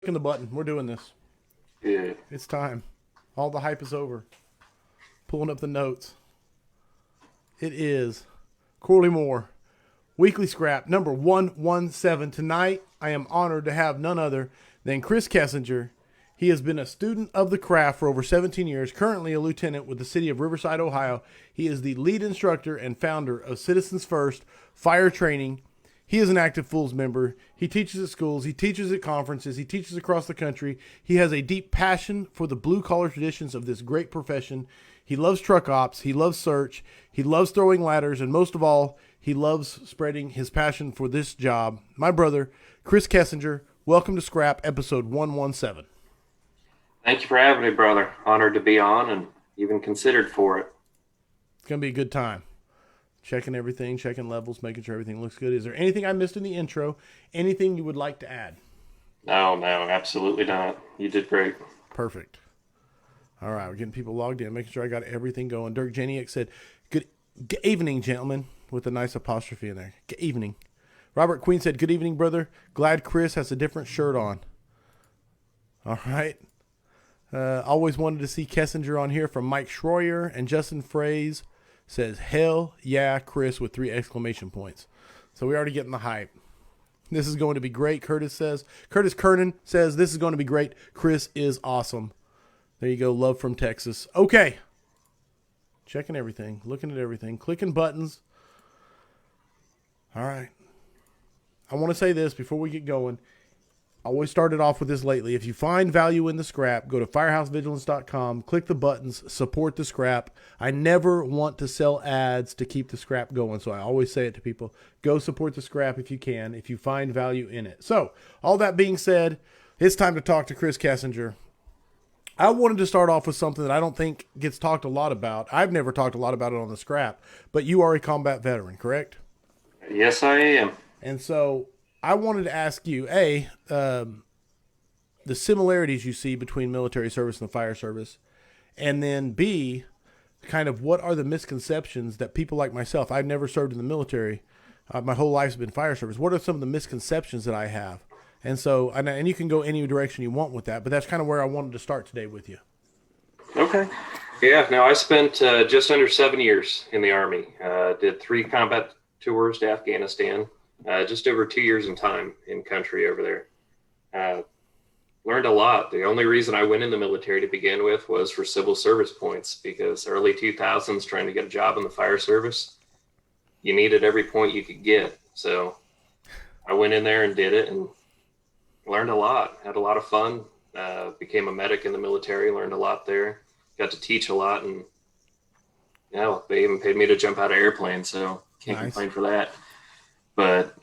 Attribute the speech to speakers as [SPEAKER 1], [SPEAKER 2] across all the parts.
[SPEAKER 1] Clicking the button. We're doing this.
[SPEAKER 2] Yeah.
[SPEAKER 1] It's time. All the hype is over. Pulling up the notes. It is Corley Moore, Weekly Scrap, number 117. Tonight, I am honored to have none other than Chris Kessinger. He has been a student of the craft for over 17 years, currently a lieutenant with the city of Riverside, Ohio. He is the lead instructor and founder of Citizens First Fire Training. He is an active Fools member. He teaches at schools. He teaches at conferences. He teaches across the country. He has a deep passion for the blue-collar traditions of this great profession. He loves truck ops. He loves search. He loves throwing ladders. And most of all, he loves spreading his passion for this job. My brother, Chris Kessinger, welcome to Scrap, episode 117.
[SPEAKER 2] Thank you for having me, brother. Honored to be on and even considered for it.
[SPEAKER 1] It's going to be a good time. Checking everything, checking levels, making sure everything looks good. Is there anything I missed in the intro? Anything you would like to add?
[SPEAKER 2] No, absolutely not. You did great.
[SPEAKER 1] Perfect. All right, we're getting people logged in, making sure I got everything going. Dirk Janiak said, good evening, gentlemen, with a nice apostrophe in there. Good evening. Robert Queen said, good evening, brother. Glad Chris has a different shirt on. All right. Always wanted to see Kessinger on here from Mike Schroyer, and Justin Fraze says, hell yeah, Chris, with 3 exclamation points. So we're already getting the hype. This is going to be great, Curtis Kernan says, this is going to be great. Chris is awesome. There you go, love from Texas. Okay. Checking everything, looking at everything, clicking buttons. All right. I want to say this before we get going. I always started off with this lately. If you find value in the scrap, go to firehousevigilance.com, click the buttons, support the scrap. I never want to sell ads to keep the scrap going, so I always say it to people. Go support the scrap if you can, if you find value in it. So, all that being said, it's time to talk to Chris Kessinger. I wanted to start off with something that I don't think gets talked a lot about. I've never talked a lot about it on the scrap, but you are a combat veteran, correct?
[SPEAKER 2] Yes, I am.
[SPEAKER 1] And so I wanted to ask you, the similarities you see between military service and the fire service, and then B, kind of what are the misconceptions that people like myself, I've never served in the military, my whole life's been fire service. What are some of the misconceptions that I have? And so, and you can go any direction you want with that, but that's kind of where I wanted to start today with you.
[SPEAKER 2] Okay. Yeah, now I spent just under 7 years in the Army. Did 3 combat tours to Afghanistan. Just over 2 years in time in country over there. Learned a lot. The only reason I went in the military to begin with was for civil service points, because early 2000s, trying to get a job in the fire service, you needed every point you could get. So I went in there and did it and learned a lot, had a lot of fun, became a medic in the military, learned a lot there, got to teach a lot, and they even paid me to jump out of airplanes, so can't complain for that. But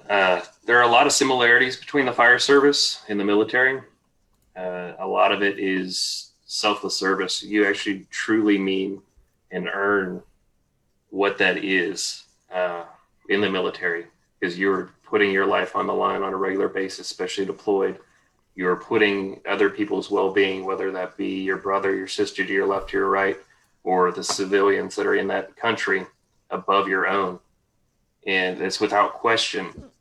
[SPEAKER 2] there are a lot of similarities between the fire service and the military. A lot of it is selfless service. You actually truly mean and earn what that is in the military, because you're putting your life on the line on a regular basis, especially deployed. You're putting other people's well-being, whether that be your brother, your sister to your left, to your right, or the civilians that are in that country, above your own. And it's without question.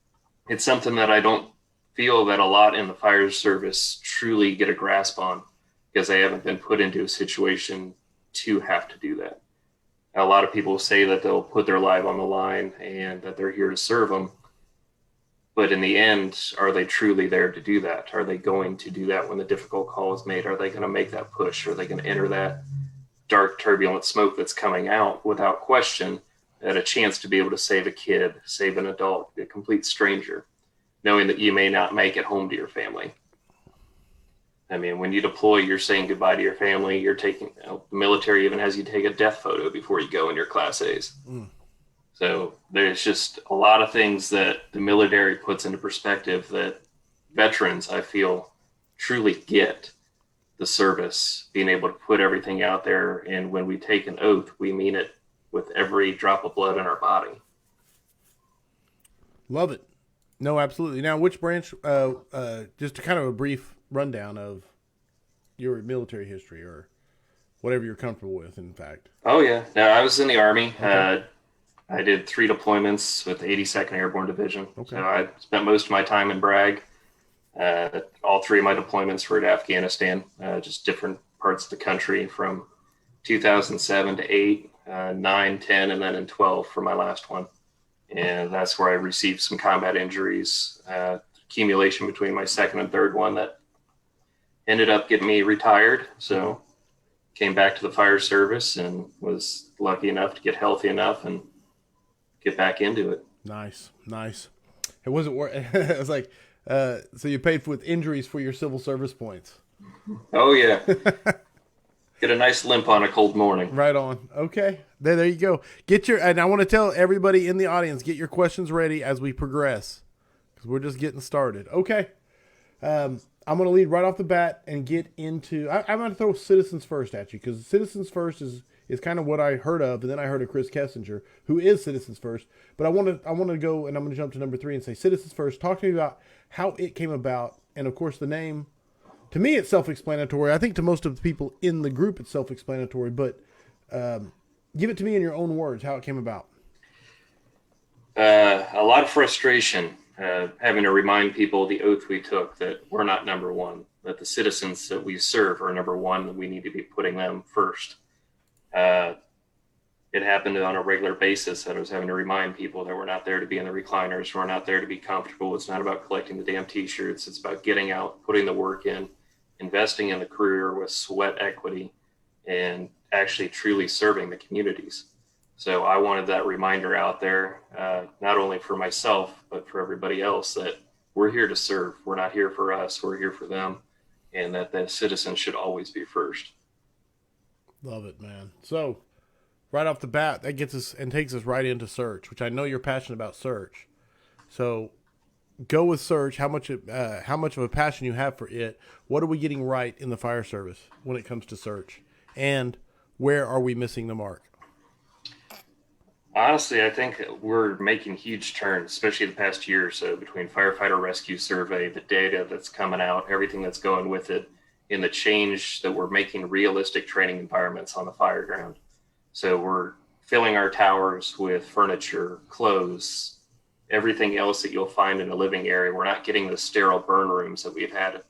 [SPEAKER 2] It's something that I don't feel that a lot in the fire service truly get a grasp on, because they haven't been put into a situation to have to do that. A lot of people say that they'll put their life on the line and that they're here to serve them. But in the end, are they truly there to do that? Are they going to do that when the difficult call is made? Are they going to make that push? Are they going to enter that dark, turbulent smoke that's coming out without question, at a chance to be able to save a kid, save an adult, a complete stranger, knowing that you may not make it home to your family? I mean, when you deploy, you're saying goodbye to your family. You're taking, the military even has you take a death photo before you go in your Class A's. So there's just a lot of things that the military puts into perspective that veterans, I feel, truly get the service, being able to put everything out there. And when we take an oath, we mean it with every drop of blood in our body.
[SPEAKER 1] Love it. No, absolutely. Now, which branch, just kind of a brief rundown of your military history or whatever you're comfortable with, in fact.
[SPEAKER 2] Oh, yeah. Now, I was in the Army.
[SPEAKER 1] Okay.
[SPEAKER 2] I did 3 deployments with the 82nd Airborne Division.
[SPEAKER 1] Okay.
[SPEAKER 2] So I spent most of my time in Bragg. All three of my deployments were to Afghanistan, just different parts of the country from 2007 to 8, 9, 10, and then in 12 for my last one. And that's where I received some combat injuries, accumulation between my second and third one that ended up getting me retired. So came back to the fire service and was lucky enough to get healthy enough and get back into it.
[SPEAKER 1] Nice. It wasn't worth. It was like, so you paid with injuries for your civil service points.
[SPEAKER 2] Oh yeah. Get a nice limp on a cold morning.
[SPEAKER 1] Right on. Okay. There you go. And I want to tell everybody in the audience, get your questions ready as we progress, because we're just getting started. Okay. I'm going to lead right off the bat and get into, I'm going to throw Citizens First at you, because Citizens First is kind of what I heard of. And then I heard of Chris Kessinger, who is Citizens First. But I want to go, and I'm going to jump to number 3 and say Citizens First. Talk to me about how it came about. And of course the name, to me, it's self-explanatory. I think to most of the people in the group, it's self-explanatory. But give it to me in your own words, how it came about.
[SPEAKER 2] A lot of frustration, having to remind people the oath we took that we're not number one, that the citizens that we serve are number one, and we need to be putting them first. It happened on a regular basis that I was having to remind people that we're not there to be in the recliners. We're not there to be comfortable. It's not about collecting the damn t-shirts. It's about getting out, putting the work in, investing in the career with sweat equity, and actually truly serving the communities. So I wanted that reminder out there, not only for myself, but for everybody else, that we're here to serve. We're not here for us. We're here for them. And that the citizens should always be first.
[SPEAKER 1] Love it, man. So right off the bat, that gets us and takes us right into search, which I know you're passionate about search. So go with search. How much of a passion you have for it? What are we getting right in the fire service when it comes to search? And where are we missing the mark?
[SPEAKER 2] Honestly, I think we're making huge turns, especially the past year or so, between firefighter rescue survey, the data that's coming out, everything that's going with it, in the change that we're making realistic training environments on the fire ground. So we're filling our towers with furniture, clothes, everything else that you'll find in a living area. We're not getting the sterile burn rooms that we've had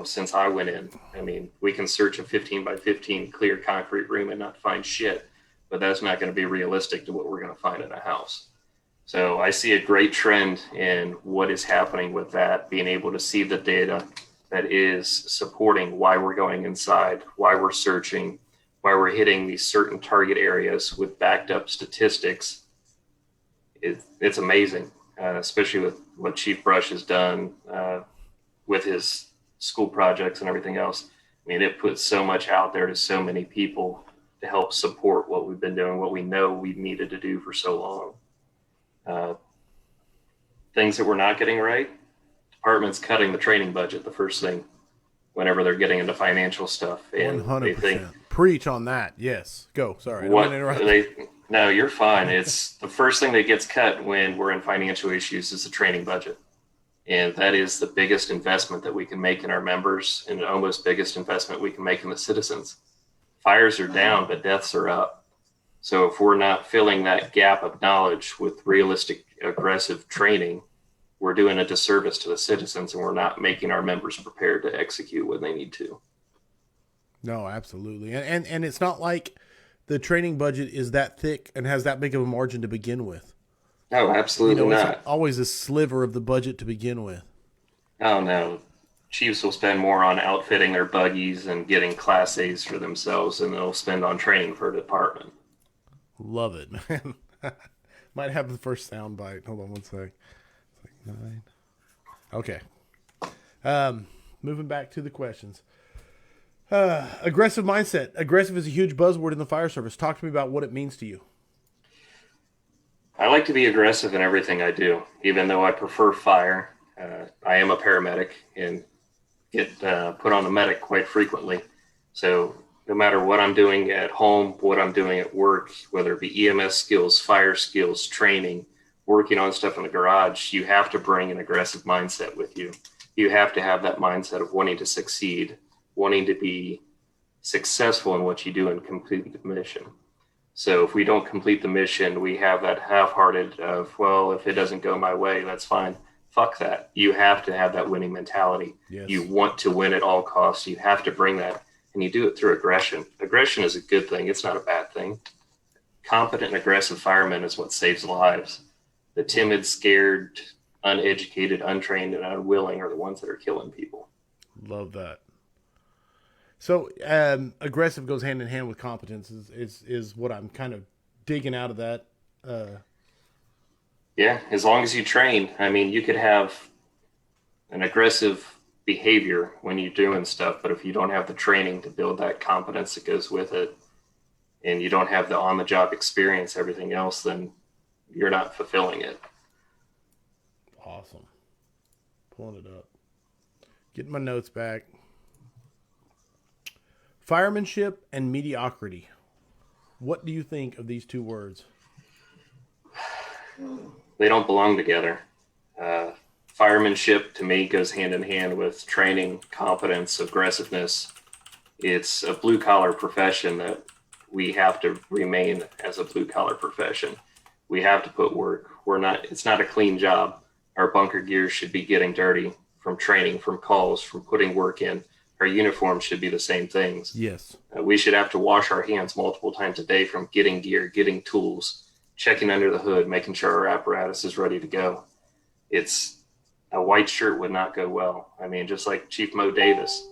[SPEAKER 2] since I went in. I mean, we can search a 15 by 15 clear concrete room and not find shit, but that's not going to be realistic to what we're going to find in a house. So I see a great trend in what is happening with that, being able to see the data that is supporting why we're going inside, why we're searching, why we're hitting these certain target areas with backed up statistics. It's amazing, especially with what Chief Brush has done with his school projects and everything else. I mean, it puts so much out there to so many people to help support what we've been doing, what we know we needed to do for so long. Things that we're not getting right, departments cutting the training budget the first thing whenever they're getting into financial stuff. And
[SPEAKER 1] 100%.
[SPEAKER 2] They think,
[SPEAKER 1] preach on that. Yes. Go. Sorry.
[SPEAKER 2] No, you're fine. It's the first thing that gets cut when we're in financial issues is the training budget. And that is the biggest investment that we can make in our members, and the almost biggest investment we can make in the citizens. Fires are down, but deaths are up. So if we're not filling that gap of knowledge with realistic, aggressive training, we're doing a disservice to the citizens, and we're not making our members prepared to execute when they need to.
[SPEAKER 1] No, absolutely. And it's not like the training budget is that thick and has that big of a margin to begin with.
[SPEAKER 2] No, absolutely not.
[SPEAKER 1] It's always a sliver of the budget to begin with.
[SPEAKER 2] Oh, no. Chiefs will spend more on outfitting their buggies and getting Class A's for themselves than they'll spend on training for a department.
[SPEAKER 1] Love it, man. Might have the first sound bite. Hold on one sec. It's like 9. Okay. Moving back to the questions. Aggressive mindset. Aggressive is a huge buzzword in the fire service. Talk to me about what it means to you.
[SPEAKER 2] I like to be aggressive in everything I do, even though I prefer fire. I am a paramedic and get put on the medic quite frequently. So no matter what I'm doing at home, what I'm doing at work, whether it be EMS skills, fire skills, training, working on stuff in the garage, you have to bring an aggressive mindset with you. You have to have that mindset of wanting to succeed, wanting to be successful in what you do and complete the mission. So if we don't complete the mission, we have that half-hearted of, well, if it doesn't go my way, that's fine. fuck that. You have to have that winning mentality.
[SPEAKER 1] Yes.
[SPEAKER 2] You want to win at all costs. You have to bring that, and you do it through aggression. Aggression is a good thing. It's not a bad thing. Competent and aggressive firemen is what saves lives. The timid, scared, uneducated, untrained, and unwilling are the ones that are killing people.
[SPEAKER 1] Love that. So aggressive goes hand in hand with competence is what I'm kind of digging out of that.
[SPEAKER 2] Yeah, as long as you train. I mean, you could have an aggressive behavior when you're doing stuff, but if you don't have the training to build that competence that goes with it, and you don't have the on-the-job experience, everything else, then you're not fulfilling it.
[SPEAKER 1] Awesome. Pulling it up. Getting my notes back. Firemanship and mediocrity. What do you think of these two words?
[SPEAKER 2] They don't belong together. Firemanship, to me, goes hand in hand with training, competence, aggressiveness. It's a blue-collar profession that we have to remain as a blue-collar profession. We have to put work. It's not a clean job. Our bunker gear should be getting dirty from training, from calls, from putting work in. Our uniforms should be the same things.
[SPEAKER 1] Yes.
[SPEAKER 2] We should have to wash our hands multiple times a day from getting gear, getting tools, checking under the hood, making sure our apparatus is ready to go. A white shirt would not go well. I mean, just like Chief Mo Davis,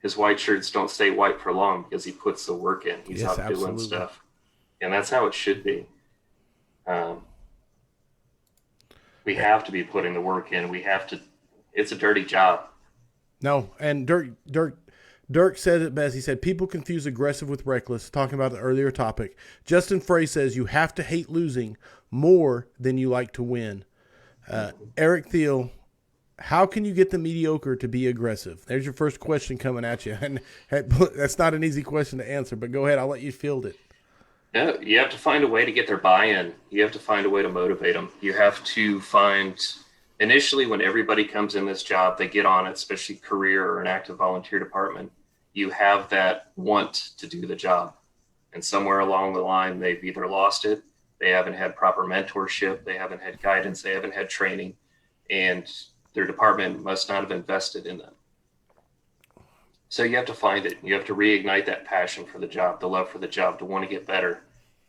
[SPEAKER 2] his white shirts don't stay white for long because he puts the work in. He's out doing stuff. And that's how it should be. We have to be putting the work in. It's a dirty job.
[SPEAKER 1] No, and Dirk said it best. He said, people confuse aggressive with reckless, talking about the earlier topic. Justin Frey says, you have to hate losing more than you like to win. Eric Thiel, how can you get the mediocre to be aggressive? There's your first question coming at you. And that's not an easy question to answer, but go ahead. I'll let you field it.
[SPEAKER 2] Yeah, you have to find a way to get their buy-in. You have to find a way to motivate them. You have to find... Initially, when everybody comes in this job, they get on it, especially career or an active volunteer department, you have that want to do the job. And somewhere along the line, they've either lost it, they haven't had proper mentorship, they haven't had guidance, they haven't had training, and their department must not have invested in them. So you have to find it. You have to reignite that passion for the job, the love for the job, to want to get better.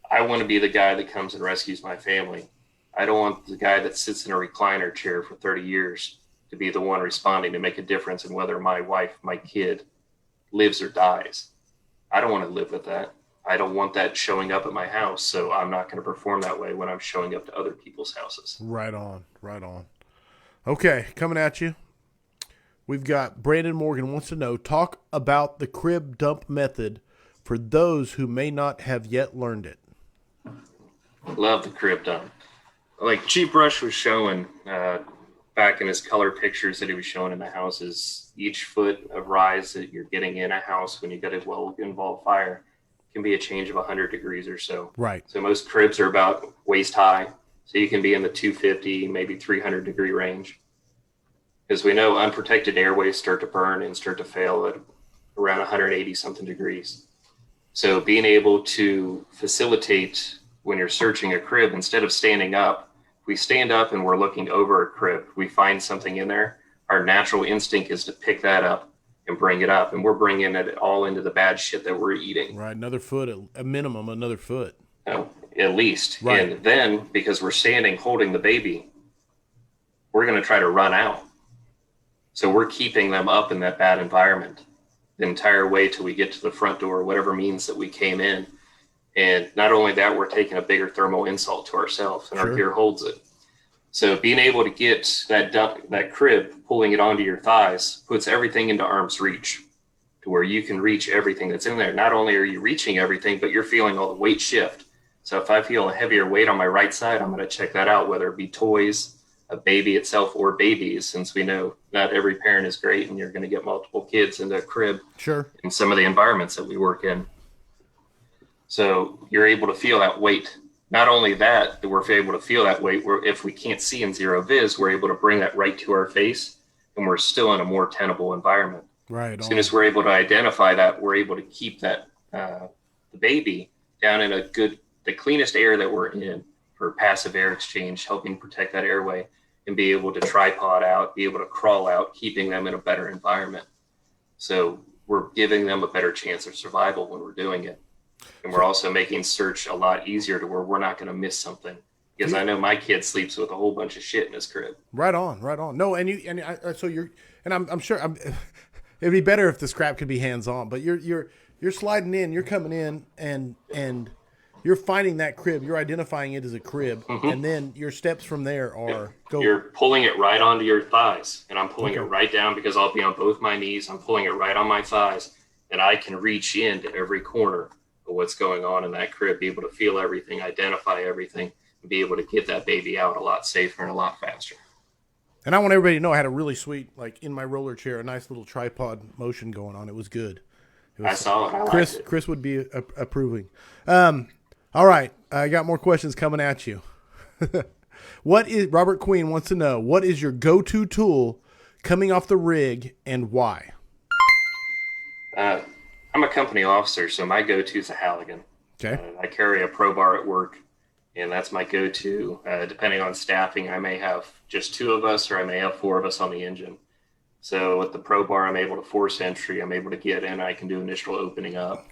[SPEAKER 2] I want to be the guy that comes and rescues my family. I don't want the guy that sits in a recliner chair for 30 years to be the one responding to make a difference in whether my wife, my kid lives or dies. I don't want to live with that. I don't want that showing up at my house, so I'm not going to perform that way when I'm showing up to other people's houses.
[SPEAKER 1] Right on, right on. Okay, coming at you. We've got Brandon Morgan wants to know, talk about the crib dump method for those who may not have yet learned it.
[SPEAKER 2] Love the crib dump. Like Chief Rush was showing back in his color pictures that he was showing in the houses, each foot of rise that you're getting in a house when you get a well-involved fire can be a change of 100 degrees or so.
[SPEAKER 1] Right.
[SPEAKER 2] So most cribs are about waist high. So you can be in the 250, maybe 300 degree range. Because we know unprotected airways start to burn and start to fail at around 180 something degrees. So being able to facilitate when you're searching a crib, instead of standing up, we stand up and we're looking over a crib, we find something in there, our natural instinct is to pick that up and bring it up. And we're bringing it all into the bad shit that we're eating.
[SPEAKER 1] Right. Another foot, a minimum, another foot.
[SPEAKER 2] At least.
[SPEAKER 1] Right.
[SPEAKER 2] And then because we're standing holding the baby, we're going to try to run out. So we're keeping them up in that bad environment the entire way till we get to the front door, whatever means that we came in. And not only that, we're taking a bigger thermal insult to ourselves, and
[SPEAKER 1] Sure.
[SPEAKER 2] our gear holds it. So being able to get that crib, pulling it onto your thighs, puts everything into arm's reach to where you can reach everything that's in there. Not only are you reaching everything, but you're feeling all the weight shift. So if I feel a heavier weight on my right side, I'm going to check that out, whether it be toys, a baby itself, or babies, since we know not every parent is great and you're going to get multiple kids into a crib.
[SPEAKER 1] Sure.
[SPEAKER 2] In some of the environments that we work in. So you're able to feel that weight. Not only that we're able to feel that weight, if we can't see in zero vis, we're able to bring that right to our face, and we're still in a more tenable environment.
[SPEAKER 1] Right.
[SPEAKER 2] As soon as we're able to identify that, we're able to keep that the baby down in the cleanest air that we're in for passive air exchange, helping protect that airway. and be able to tripod out, be able to crawl out, keeping them in a better environment. So we're giving them a better chance of survival when we're doing it. And we're also making search a lot easier to where we're not going to miss something. Because I know my kid sleeps with a whole bunch of shit in his crib.
[SPEAKER 1] Right on. No, I'm sure it'd be better if the scrap could be hands on. But you're sliding in, you're coming in, and you're finding that crib. You're identifying it as a crib, and then your steps from there are
[SPEAKER 2] You're pulling it right onto your thighs, and I'm pulling it right down because I'll be on both my knees. I'm pulling it right on my thighs, and I can reach into every corner of what's going on in that crib, be able to feel everything, identify everything, and be able to get that baby out a lot safer and a lot faster.
[SPEAKER 1] And I want everybody to know I had a really sweet, like in my roller chair, a nice little tripod motion going on. It was good.
[SPEAKER 2] I saw it.
[SPEAKER 1] Chris would be approving. All right, I got more questions coming at you. Robert Queen wants to know, what is your go-to tool coming off the rig and why?
[SPEAKER 2] I'm a company officer, so my go-to is a Halligan.
[SPEAKER 1] Okay.
[SPEAKER 2] I carry a Pro Bar at work, and that's my go-to. Depending on staffing, I may have just 2 of us, or I may have 4 of us on the engine. So with the Pro Bar, I'm able to force entry. I'm able to get in. I can do initial opening up.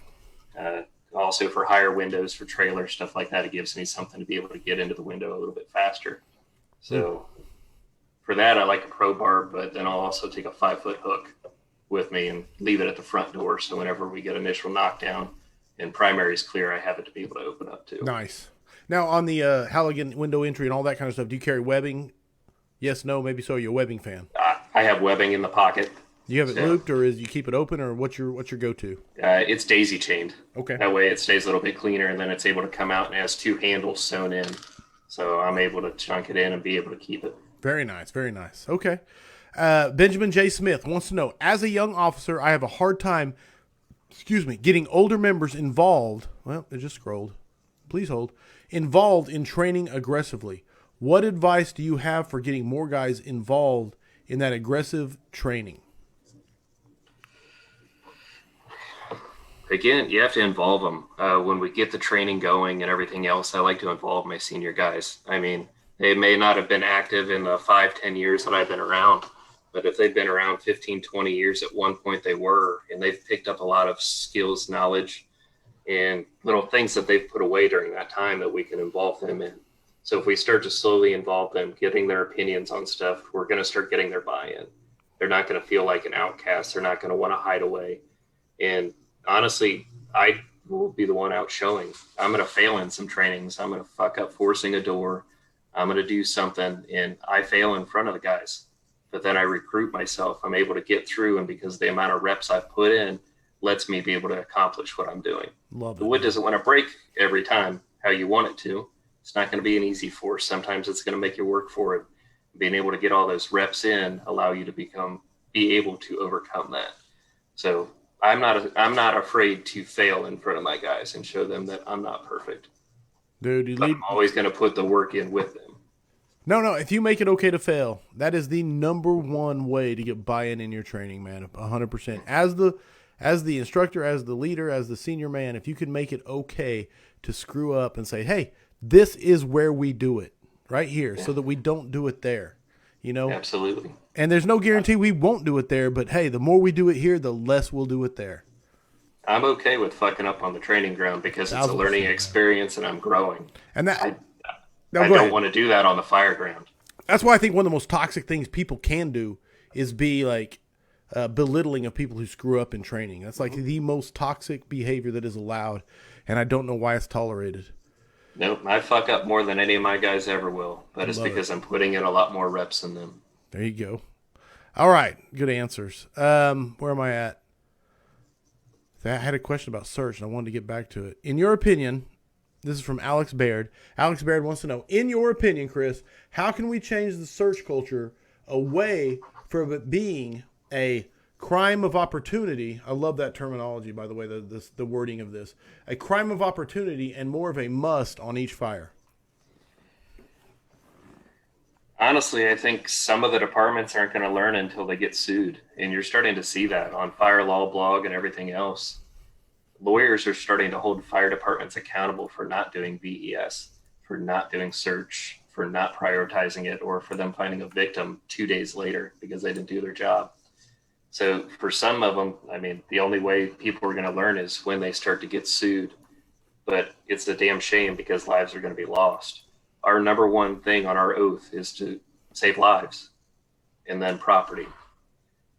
[SPEAKER 2] Also for higher windows, for trailers, stuff like that, it gives me something to be able to get into the window a little bit faster. So for that, I like a Pro Bar, but then I'll also take a 5-foot hook with me and leave it at the front door. So whenever we get initial knockdown and primary is clear, I have it to be able to open up too.
[SPEAKER 1] Nice. Now on the Halligan window entry and all that kind of stuff, do you carry webbing? Yes, no, maybe so. You're a webbing fan.
[SPEAKER 2] I have webbing in the pocket.
[SPEAKER 1] Do you have it looped, or you keep it open, or what's your go-to?
[SPEAKER 2] It's daisy chained.
[SPEAKER 1] Okay.
[SPEAKER 2] That way it stays a little bit cleaner, and then it's able to come out and has 2 handles sewn in. So I'm able to chunk it in and be able to keep it.
[SPEAKER 1] Very nice, very nice. Okay. Benjamin J. Smith wants to know, as a young officer, I have a hard time, getting older members involved. Well, it just scrolled. Please hold. Involved in training aggressively. What advice do you have for getting more guys involved in that aggressive training?
[SPEAKER 2] Again, you have to involve them. When we get the training going and everything else, I like to involve my senior guys. I mean, they may not have been active in the 5-10 years that I've been around, but if they've been around 15, 20 years, at one point they were, and they've picked up a lot of skills, knowledge, and little things that they've put away during that time that we can involve them in. So if we start to slowly involve them, getting their opinions on stuff, we're going to start getting their buy-in. They're not going to feel like an outcast. They're not going to want to hide away. And honestly, I will be the one out showing. I'm going to fail in some trainings. I'm going to fuck up forcing a door. I'm going to do something, and I fail in front of the guys. But then I recruit myself. I'm able to get through, and because the amount of reps I've put in lets me be able to accomplish what I'm doing.
[SPEAKER 1] Love it.
[SPEAKER 2] The wood doesn't want to break every time how you want it to. It's not going to be an easy force. Sometimes it's going to make you work for it. Being able to get all those reps in allow you to be able to overcome that. So I'm not afraid to fail in front of my guys and show them that I'm not perfect.
[SPEAKER 1] Dude,
[SPEAKER 2] I'm always going to put the work in with them.
[SPEAKER 1] No. If you make it okay to fail, that is the number one way to get buy-in in your training, man. 100%. As the instructor, as the leader, as the senior man, if you can make it okay to screw up and say, hey, this is where we do it, right here, so that we don't do it there,
[SPEAKER 2] Absolutely.
[SPEAKER 1] And there's no guarantee we won't do it there, but hey, the more we do it here, the less we'll do it there.
[SPEAKER 2] I'm okay with fucking up on the training ground because it's a learning experience and I'm growing.
[SPEAKER 1] And
[SPEAKER 2] I don't want to do that on the fire ground.
[SPEAKER 1] That's why I think one of the most toxic things people can do is be like belittling of people who screw up in training. That's like the most toxic behavior that is allowed, and I don't know why it's tolerated.
[SPEAKER 2] Nope, I fuck up more than any of my guys ever will, but it's because I'm putting in a lot more reps than them.
[SPEAKER 1] There you go. All right, good answers. Where am I at? I had a question about search, and I wanted to get back to it. In your opinion, this is from Alex Baird. Alex Baird wants to know, in your opinion, Chris, how can we change the search culture away from it being a crime of opportunity? I love that terminology, by the way, the wording of this. A crime of opportunity and more of a must on each fire.
[SPEAKER 2] Honestly, I think some of the departments aren't going to learn until they get sued. And you're starting to see that on Fire Law Blog and everything else. Lawyers are starting to hold fire departments accountable for not doing VES, for not doing search, for not prioritizing it, or for them finding a victim 2 days later because they didn't do their job. So for some of them, I mean, the only way people are going to learn is when they start to get sued. But it's a damn shame because lives are going to be lost. Our number one thing on our oath is to save lives and then property.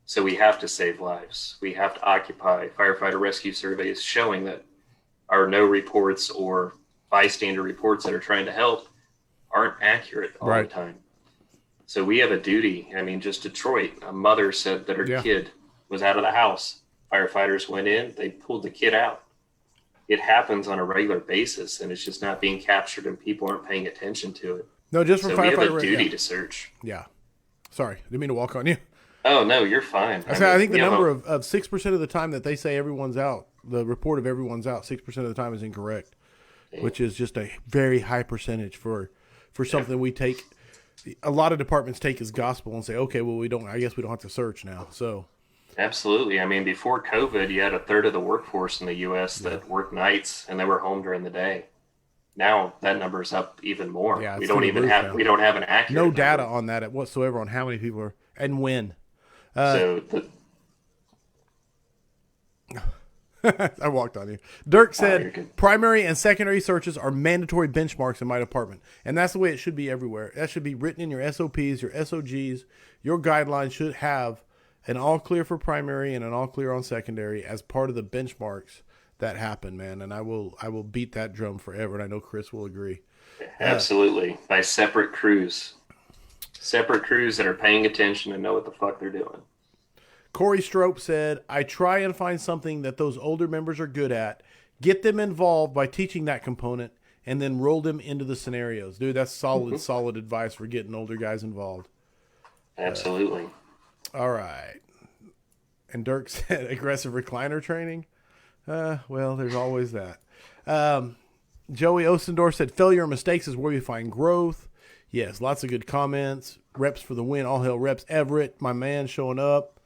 [SPEAKER 2] So we have to save lives. We have to occupy. Firefighter rescue surveys showing that our no reports or bystander reports that are trying to help aren't accurate all the time. So we have a duty. I mean, just Detroit, a mother said that her kid was out of the house. Firefighters went in, they pulled the kid out. It happens on a regular basis, and it's just not being captured, and people aren't paying attention to it.
[SPEAKER 1] No, just for
[SPEAKER 2] so
[SPEAKER 1] firefighter.
[SPEAKER 2] We have a duty to search.
[SPEAKER 1] Yeah. Sorry, didn't mean to walk on you.
[SPEAKER 2] Oh, no, you're fine.
[SPEAKER 1] I think the number of 6% of the time that they say everyone's out, the report of everyone's out, 6% of the time is incorrect, which is just a very high percentage for something we take. A lot of departments take as gospel and say, okay, well, I guess we don't have to search now. So.
[SPEAKER 2] Absolutely. I mean, before COVID, you had a third of the workforce in the U.S. that worked nights, and they were home during the day. Now that number's up even more.
[SPEAKER 1] Yeah,
[SPEAKER 2] we don't have an accurate
[SPEAKER 1] no data
[SPEAKER 2] number
[SPEAKER 1] on that whatsoever on how many people are and when.
[SPEAKER 2] I
[SPEAKER 1] walked on you. Dirk said primary and secondary searches are mandatory benchmarks in my department. And that's the way it should be everywhere. That should be written in your SOPs, your SOGs. Your guidelines should have an all clear for primary and an all clear on secondary as part of the benchmarks that happen, man. And I will beat that drum forever. And I know Chris will agree.
[SPEAKER 2] Absolutely. By separate crews that are paying attention and know what the fuck they're doing.
[SPEAKER 1] Corey Strope said, I try and find something that those older members are good at, get them involved by teaching that component, and then roll them into the scenarios. Dude, that's solid advice for getting older guys involved.
[SPEAKER 2] Absolutely.
[SPEAKER 1] All right. And Dirk said, aggressive recliner training? Well, there's always that. Joey Ostendorf said, failure and mistakes is where we find growth. Yes, lots of good comments. Reps for the win. All hail Reps Everett, my man, showing up.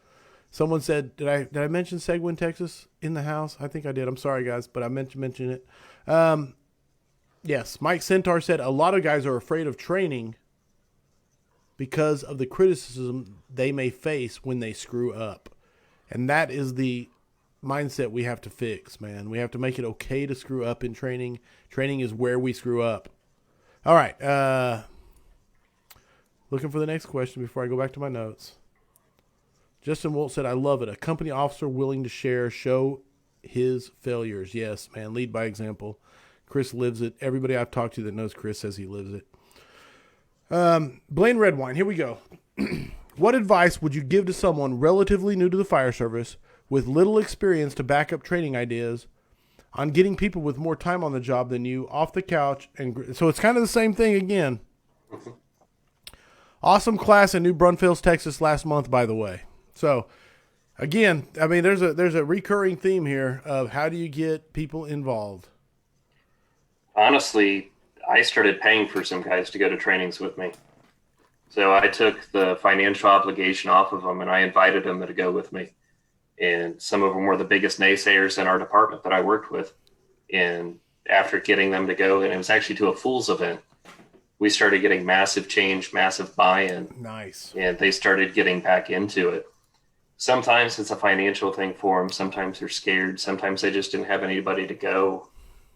[SPEAKER 1] Someone said, did I mention Seguin, Texas in the house? I think I did. I'm sorry, guys, but I meant to mention it. Yes, Mike Centaur said, a lot of guys are afraid of training because of the criticism they may face when they screw up. And that is the mindset we have to fix, man. We have to make it okay to screw up in training. Training is where we screw up. All right. Looking for the next question before I go back to my notes. Justin Wolt said, I love it. A company officer willing to show his failures. Yes, man. Lead by example. Chris lives it. Everybody I've talked to that knows Chris says he lives it. Blaine Redwine, here we go. What advice would you give to someone relatively new to the fire service with little experience to back up training ideas on getting people with more time on the job than you off the couch? And so it's kind of the same thing again. Awesome class in New Braunfels, Texas last month, by the way. So, again, I mean, there's a recurring theme here of how do you get people involved?
[SPEAKER 2] Honestly, I started paying for some guys to go to trainings with me. So I took the financial obligation off of them, and I invited them to go with me. And some of them were the biggest naysayers in our department that I worked with. And after getting them to go, and it was actually to a Fools event, we started getting massive change, massive buy-in.
[SPEAKER 1] Nice.
[SPEAKER 2] And they started getting back into it. Sometimes it's a financial thing for them. Sometimes they're scared. Sometimes they just didn't have anybody to go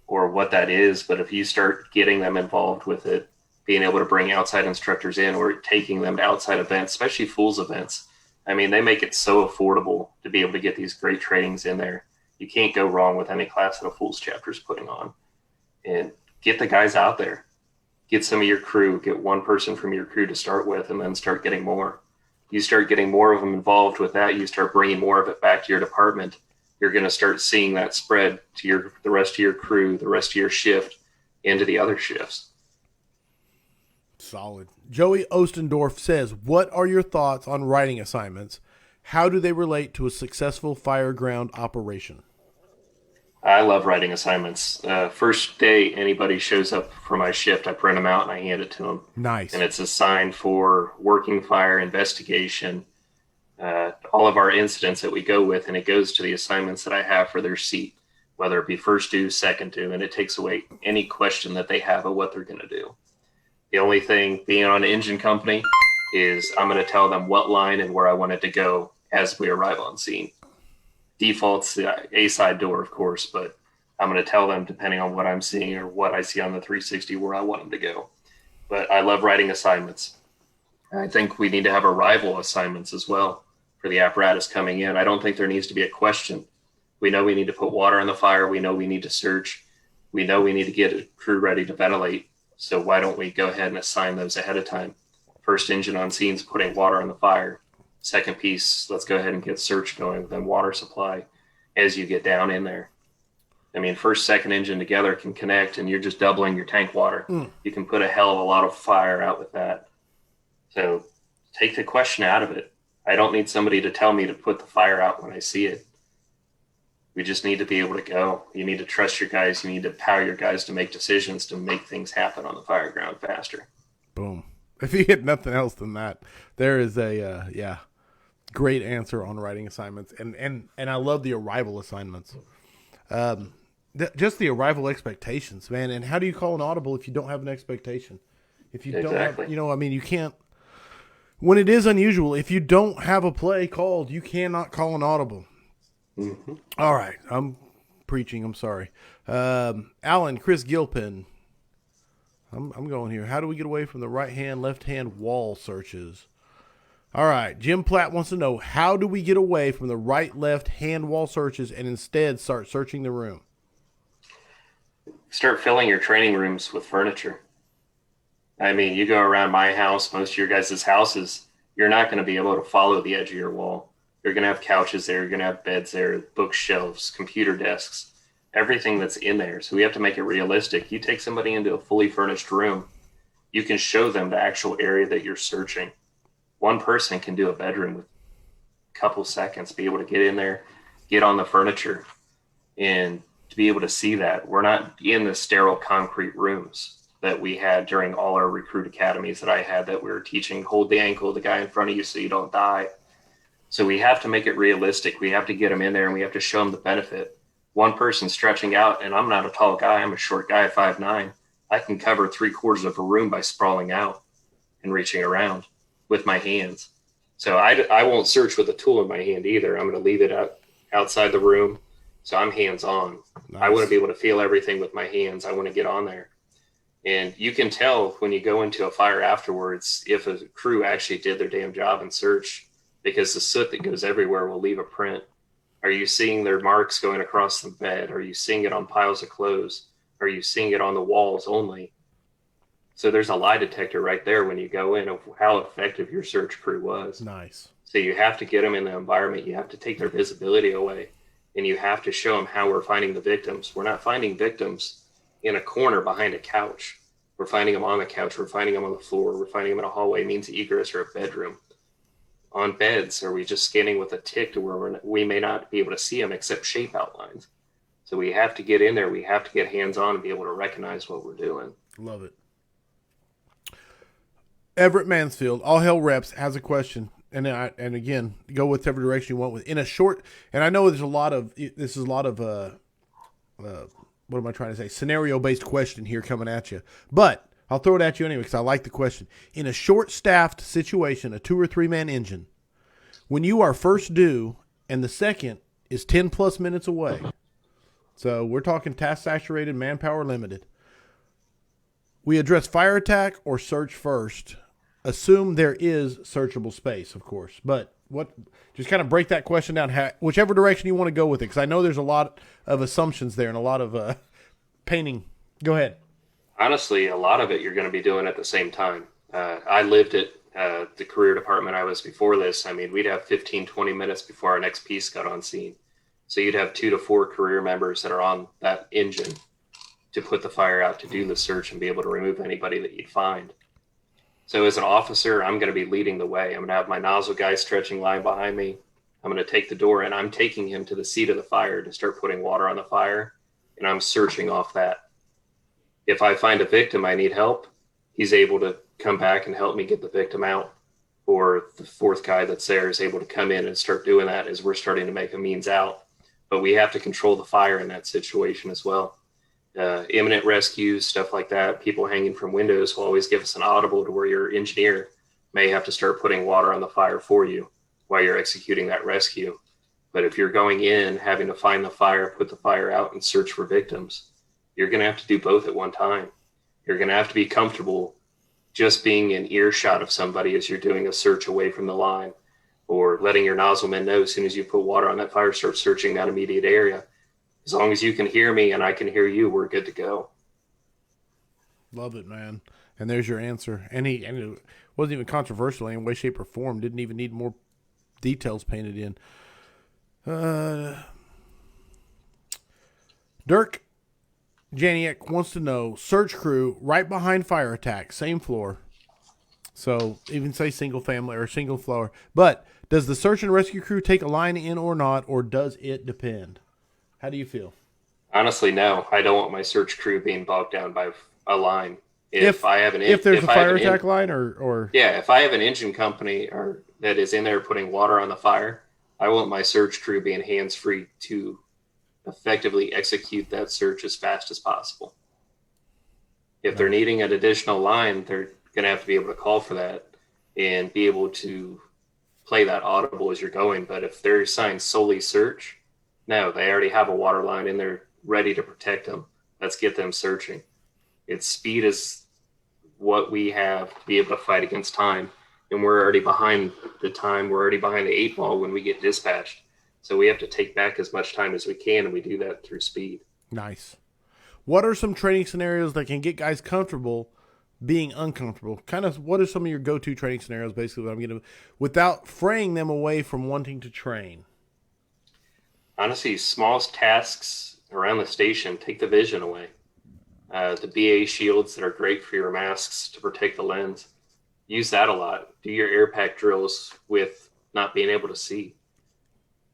[SPEAKER 2] or what that is. But if you start getting them involved with it, being able to bring outside instructors in or taking them to outside events, especially Fools events, I mean, they make it so affordable to be able to get these great trainings in there. You can't go wrong with any class that a Fools chapter is putting on. And get the guys out there. Get some of your crew. Get one person from your crew to start with, and then start getting more. You start getting more of them involved with that. You start bringing more of it back to your department. You're going to start seeing that spread to the rest of your crew, the rest of your shift, into the other shifts.
[SPEAKER 1] Solid. Joey Ostendorf says, what are your thoughts on writing assignments? How do they relate to a successful fireground operation?
[SPEAKER 2] I love writing assignments. First day anybody shows up for my shift, I print them out and I hand it to them.
[SPEAKER 1] Nice.
[SPEAKER 2] And it's assigned for working fire investigation, all of our incidents that we go with, and it goes to the assignments that I have for their seat, whether it be first due, second due, and it takes away any question that they have of what they're going to do. The only thing being on an engine company is I'm going to tell them what line and where I want it to go as we arrive on scene. Default's the A side door, of course, but I'm going to tell them depending on what I'm seeing or what I see on the 360 where I want them to go. But I love writing assignments. I think we need to have arrival assignments as well for the apparatus coming in. I don't think there needs to be a question. We know we need to put water on the fire. We know we need to search. We know we need to get a crew ready to ventilate. So why don't we go ahead and assign those ahead of time? First engine on scene is putting water on the fire. Second piece, let's go ahead and get search going, then water supply as you get down in there. I mean, first, second engine together can connect and you're just doubling your tank water. You can put a hell of a lot of fire out with that. So take the question out of it. I don't need somebody to tell me to put the fire out when I see it. We just need to be able to go. You need to trust your guys. You need to empower your guys to make decisions to make things happen on the fire ground faster.
[SPEAKER 1] Boom. If you get nothing else than that, there is a, great answer on writing assignments. And I love the arrival assignments. Just the arrival expectations, man. And how do you call an audible if you don't have an expectation? If you don't have, you can't, when it is unusual, if you don't have a play called, you cannot call an audible. Mm-hmm. All right. I'm preaching. I'm sorry. Alan, Chris Gilpin. I'm going here. How do we get away from the right hand, left hand wall searches? All right. Jim Platt wants to know, how do we get away from the right, left hand wall searches and instead start searching the room?
[SPEAKER 2] Start filling your training rooms with furniture. I mean, you go around my house, most of your guys' houses, you're not going to be able to follow the edge of your wall. You're going to have couches there. You're going to have beds there, bookshelves, computer desks, everything that's in there. So we have to make it realistic. You take somebody into a fully furnished room, you can show them the actual area that you're searching. One person can do a bedroom with a couple seconds, be able to get in there, get on the furniture, and to be able to see that. We're not in the sterile concrete rooms that we had during all our recruit academies that I had, that we were teaching, hold the ankle of the guy in front of you so you don't die. So we have to make it realistic. We have to get them in there and we have to show them the benefit. One person stretching out, and I'm not a tall guy, I'm a short guy, 5'9". I can cover 3/4 of a room by sprawling out and reaching around with my hands. So I won't search with a tool in my hand either. I'm going to leave it outside the room. So I'm hands-on. Nice. I want to be able to feel everything with my hands. I want to get on there. And you can tell when you go into a fire afterwards if a crew actually did their damn job and search, because the soot that goes everywhere will leave a print. Are you seeing their marks going across the bed? Are you seeing it on piles of clothes? Are you seeing it on the walls only? So there's a lie detector right there when you go in of how effective your search crew was.
[SPEAKER 1] Nice.
[SPEAKER 2] So you have to get them in the environment. You have to take their visibility away, and you have to show them how we're finding the victims. We're not finding victims in a corner behind a couch. We're finding them on the couch. We're finding them on the floor. We're finding them in a hallway, means egress, or a bedroom. On beds, are we just scanning with a tick to where we may not be able to see them except shape outlines? So we have to get in there. We have to get hands-on and be able to recognize what we're doing.
[SPEAKER 1] Love it. Everett Mansfield, All Hell Reps, has a question. And again, go whichever direction you want with. In a short, and I know there's a lot of, what am I trying to say? Scenario-based question here coming at you. But I'll throw it at you anyway because I like the question. In a short-staffed situation, a 2 or 3 man engine, when you are first due and the second is 10 plus minutes away, so we're talking task saturated, manpower limited, we address fire attack or search first. Assume there is searchable space, of course. But just kind of break that question down, whichever direction you want to go with it, because I know there's a lot of assumptions there and a lot of painting. Go ahead.
[SPEAKER 2] Honestly, a lot of it you're going to be doing at the same time. I lived at the career department I was before this. I mean, we'd have 15, 20 minutes before our next piece got on scene. So you'd have 2 to 4 career members that are on that engine to put the fire out, to do the search and be able to remove anybody that you'd find. So as an officer, I'm going to be leading the way. I'm going to have my nozzle guy stretching line behind me. I'm going to take the door and I'm taking him to the seat of the fire to start putting water on the fire. And I'm searching off that. If I find a victim I need help, he's able to come back and help me get the victim out. Or the 4th guy that's there is able to come in and start doing that as we're starting to make a means out. But we have to control the fire in that situation as well. imminent rescues, stuff like that, people hanging from windows will always give us an audible to where your engineer may have to start putting water on the fire for you while you're executing that rescue. But if you're going in, having to find the fire, put the fire out, and search for victims, you're going to have to do both at one time. You're going to have to be comfortable just being in earshot of somebody as you're doing a search away from the line, or letting your nozzle men know as soon as you put water on that fire, start searching that immediate area. As long as you can hear me and I can hear you, we're good to go.
[SPEAKER 1] Love it, man. And there's your answer. And it wasn't even controversial in any way, shape, or form. Didn't even need more details painted in. Dirk Janiak wants to know, search crew right behind fire attack, same floor. So even say single family or single floor. But does the search and rescue crew take a line in or not, or does it depend? How do you feel?
[SPEAKER 2] Honestly, no. I don't want my search crew being bogged down by a line. If
[SPEAKER 1] there's a fire attack line or
[SPEAKER 2] yeah, if I have an engine company or that is in there putting water on the fire, I want my search crew being hands-free to effectively execute that search as fast as possible. If they're needing an additional line, they're going to have to be able to call for that and be able to play that audible as you're going. But if they're assigned solely search, no, they already have a water line in there ready to protect them. Let's get them searching. It's speed is what we have to be able to fight against time. And we're already behind the time. We're already behind the 8 ball when we get dispatched. So we have to take back as much time as we can, and we do that through speed.
[SPEAKER 1] Nice. What are some training scenarios that can get guys comfortable being uncomfortable? Kind of what are some of your go-to training scenarios, basically, what I'm getting, without fraying them away from wanting to train?
[SPEAKER 2] Honestly, smallest tasks around the station take the vision away. The BA shields that are great for your masks to protect the lens. Use that a lot. Do your air pack drills with not being able to see.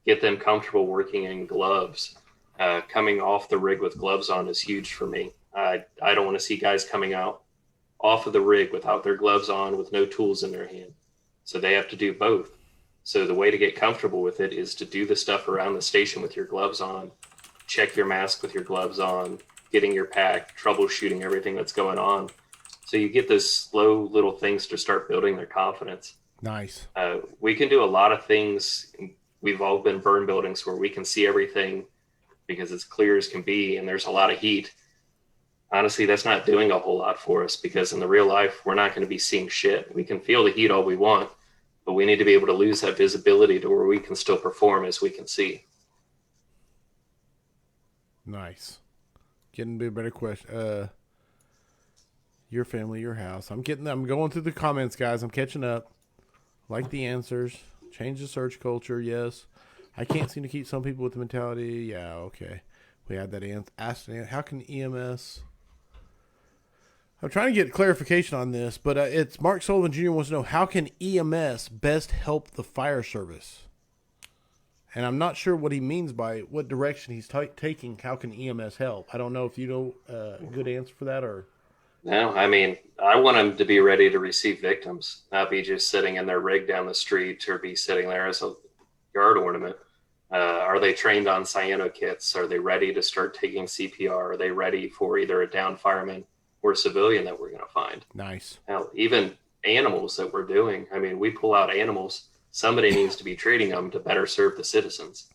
[SPEAKER 2] Get them comfortable working in gloves. Coming off the rig with gloves on is huge for me. I don't want to see guys coming out off of the rig without their gloves on, with no tools in their hand. So they have to do both. So the way to get comfortable with it is to do the stuff around the station with your gloves on, check your mask with your gloves on, getting your pack, troubleshooting everything that's going on. So you get those slow little things to start building their confidence.
[SPEAKER 1] Nice.
[SPEAKER 2] We can do a lot of things. We've all been burn buildings where we can see everything because it's clear as can be, and there's a lot of heat. Honestly, that's not doing a whole lot for us, because in the real life, we're not going to be seeing shit. We can feel the heat all we want, but we need to be able to lose that visibility to where we can still perform as we can see.
[SPEAKER 1] Nice. Getting to a better question. Your family, your house. I'm going through the comments, guys. I'm catching up. Like the answers. Change the search culture. Yes. I can't seem to keep some people with the mentality. Yeah, okay. We had that answer. How can EMS... I'm trying to get clarification on this, but it's Mark Sullivan Jr. wants to know, how can EMS best help the fire service? And I'm not sure what he means by what direction he's taking. How can EMS help? I don't know if you know a good answer for that, or...
[SPEAKER 2] No, I mean, I want them to be ready to receive victims, not be just sitting in their rig down the street or be sitting there as a yard ornament. Are they trained on cyano kits? Are they ready to start taking CPR? Are they ready for either a downed fireman or a civilian that we're going to find?
[SPEAKER 1] Nice.
[SPEAKER 2] Hell, even animals that we're doing. I mean, we pull out animals. Somebody needs to be treating them to better serve the citizens.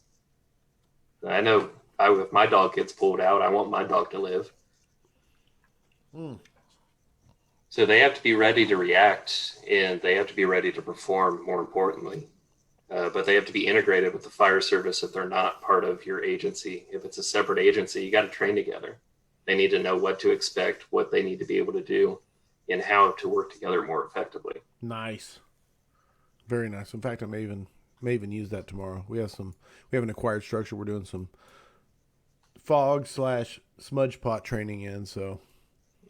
[SPEAKER 2] I know if my dog gets pulled out, I want my dog to live. So they have to be ready to react, and they have to be ready to perform, more importantly. But they have to be integrated with the fire service if they're not part of your agency. If it's a separate agency, you got to train together. They need to know what to expect, what they need to be able to do, and how to work together more effectively.
[SPEAKER 1] Nice. Very nice. In fact, I may even use that tomorrow. We have an acquired structure. We're doing some fog/smudge pot training in, so.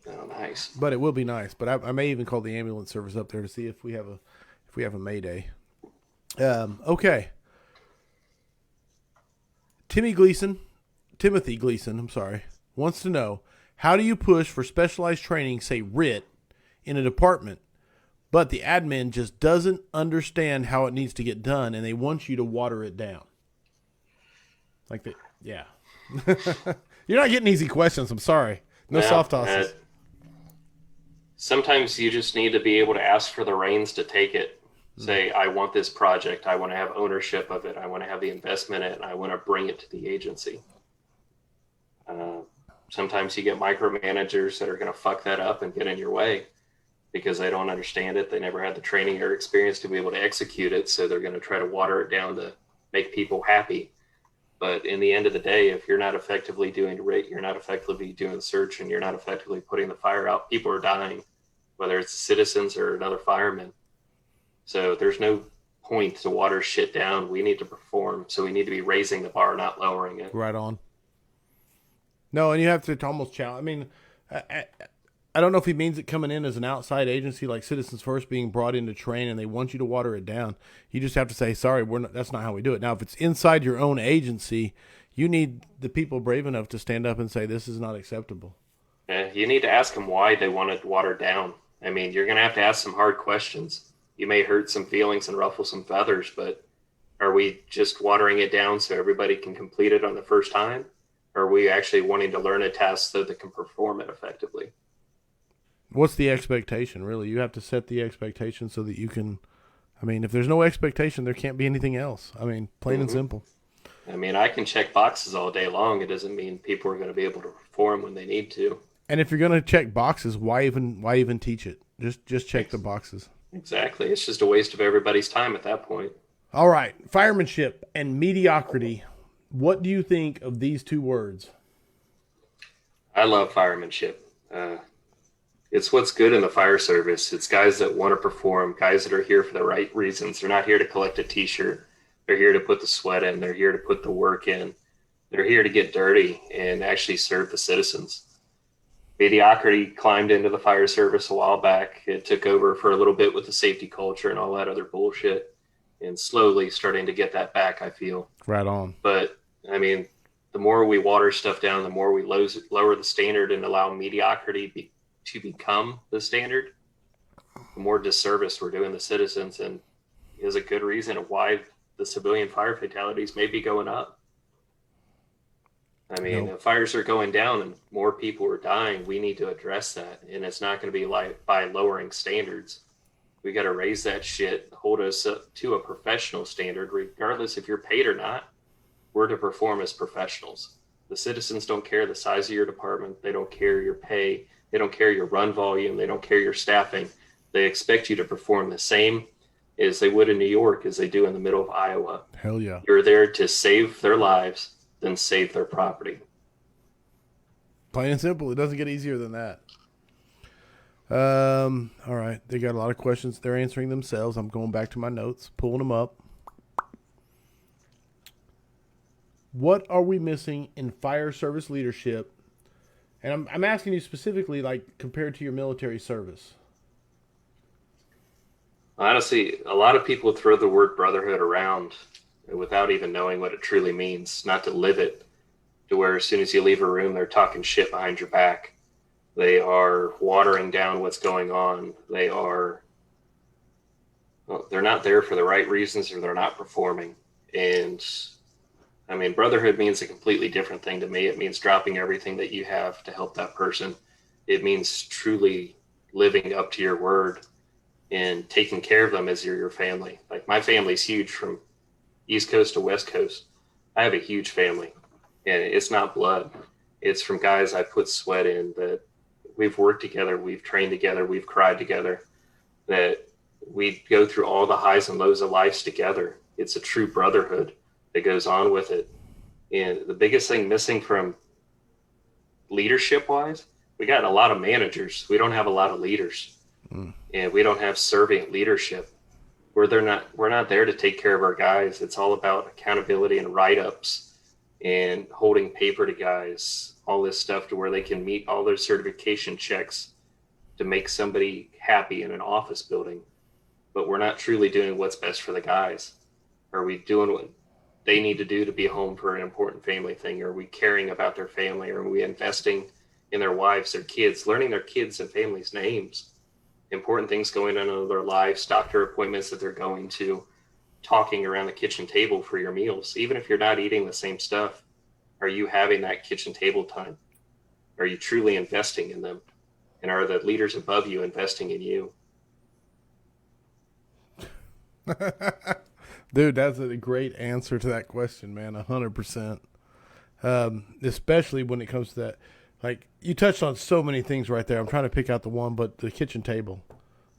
[SPEAKER 2] Oh, nice.
[SPEAKER 1] But it will be nice. But I may even call the ambulance service up there to see if we have a Mayday. Okay. Timothy Gleason, I'm sorry, wants to know, how do you push for specialized training, say RIT, in a department, but the admin just doesn't understand how it needs to get done, and they want you to water it down? Like the yeah. You're not getting easy questions. I'm sorry. No soft tosses.
[SPEAKER 2] Sometimes you just need to be able to ask for the reins to take it. Say, I want this project. I want to have ownership of it. I want to have the investment in it. And I want to bring it to the agency. Sometimes you get micromanagers that are going to fuck that up and get in your way because they don't understand it. They never had the training or experience to be able to execute it. So they're going to try to water it down to make people happy. But in the end of the day, if you're not effectively doing the rate, you're not effectively doing the search, and you're not effectively putting the fire out, people are dying, whether it's citizens or another fireman. So there's no point to water shit down. We need to perform. So we need to be raising the bar, not lowering it.
[SPEAKER 1] Right on. No, and you have to almost challenge. I mean, I don't know if he means it coming in as an outside agency like Citizens First being brought in to train and they want you to water it down. You just have to say, sorry, that's not how we do it. Now, if it's inside your own agency, you need the people brave enough to stand up and say, this is not acceptable.
[SPEAKER 2] Yeah, you need to ask them why they want it watered down. I mean, you're going to have to ask some hard questions. You may hurt some feelings and ruffle some feathers, but are we just watering it down so everybody can complete it on the first time? Or are we actually wanting to learn a task so they can perform it effectively?
[SPEAKER 1] What's the expectation, really? You have to set the expectation so that you can, I mean, if there's no expectation, there can't be anything else. I mean, plain and simple.
[SPEAKER 2] I mean, I can check boxes all day long. It doesn't mean people are going to be able to perform when they need to.
[SPEAKER 1] And if you're going to check boxes, why even teach it? Just check the boxes.
[SPEAKER 2] Exactly. It's just a waste of everybody's time at that point.
[SPEAKER 1] All right. Firemanship and mediocrity. What do you think of these two words?
[SPEAKER 2] I love firemanship. It's what's good in the fire service. It's guys that want to perform, guys that are here for the right reasons. They're not here to collect a t-shirt. They're here to put the sweat in. They're here to put the work in. They're here to get dirty and actually serve the citizens. Mediocrity climbed into the fire service a while back. It took over for a little bit with the safety culture and all that other bullshit, and slowly starting to get that back, I feel.
[SPEAKER 1] Right on.
[SPEAKER 2] But, I mean, the more we water stuff down, the more we lower the standard and allow mediocrity to become the standard, the more disservice we're doing the citizens, and is a good reason of why the civilian fire fatalities may be going up. I mean, if fires are going down and more people are dying, we need to address that. And it's not going to be like by lowering standards. We got to raise that shit, hold us up to a professional standard, regardless if you're paid or not. We're to perform as professionals. The citizens don't care the size of your department. They don't care your pay. They don't care your run volume. They don't care your staffing. They expect you to perform the same as they would in New York as they do in the middle of Iowa.
[SPEAKER 1] Hell yeah.
[SPEAKER 2] You're there to save their lives, then save their property.
[SPEAKER 1] Plain and simple. It doesn't get easier than that. All right. They got a lot of questions. They're answering themselves. I'm going back to my notes, pulling them up. What are we missing in fire service leadership? And I'm asking you specifically, like, compared to your military service.
[SPEAKER 2] Honestly, a lot of people throw the word brotherhood around without even knowing what it truly means, not to live it, to where as soon as you leave a room, they're talking shit behind your back. They are watering down what's going on. They're not there for the right reasons, or they're not performing. And I mean, brotherhood means a completely different thing to me. It means dropping everything that you have to help that person. It means truly living up to your word and taking care of them as your family. Like, my family's huge, from East Coast to West Coast. I have a huge family, and it's not blood. It's from guys I put sweat in, that we've worked together, we've trained together, we've cried together, that we go through all the highs and lows of life together. It's a true brotherhood that goes on with it. And the biggest thing missing from leadership wise, we got a lot of managers. We don't have a lot of leaders. And we don't have servant leadership. We're not there to take care of our guys. It's all about accountability and write-ups and holding paper to guys, all this stuff to where they can meet all their certification checks to make somebody happy in an office building. But we're not truly doing what's best for the guys. Are we doing what they need to do to be home for an important family thing? Are we caring about their family? Are we investing in their wives, their kids, learning their kids and families' names, important things going on in their lives, doctor appointments that they're going to, talking around the kitchen table for your meals? Even if you're not eating the same stuff, are you having that kitchen table time? Are you truly investing in them? And are the leaders above you investing in you?
[SPEAKER 1] Dude, that's a great answer to that question, man. 100%. Especially when it comes to that. Like, you touched on so many things right there. I'm trying to pick out the one, but the kitchen table,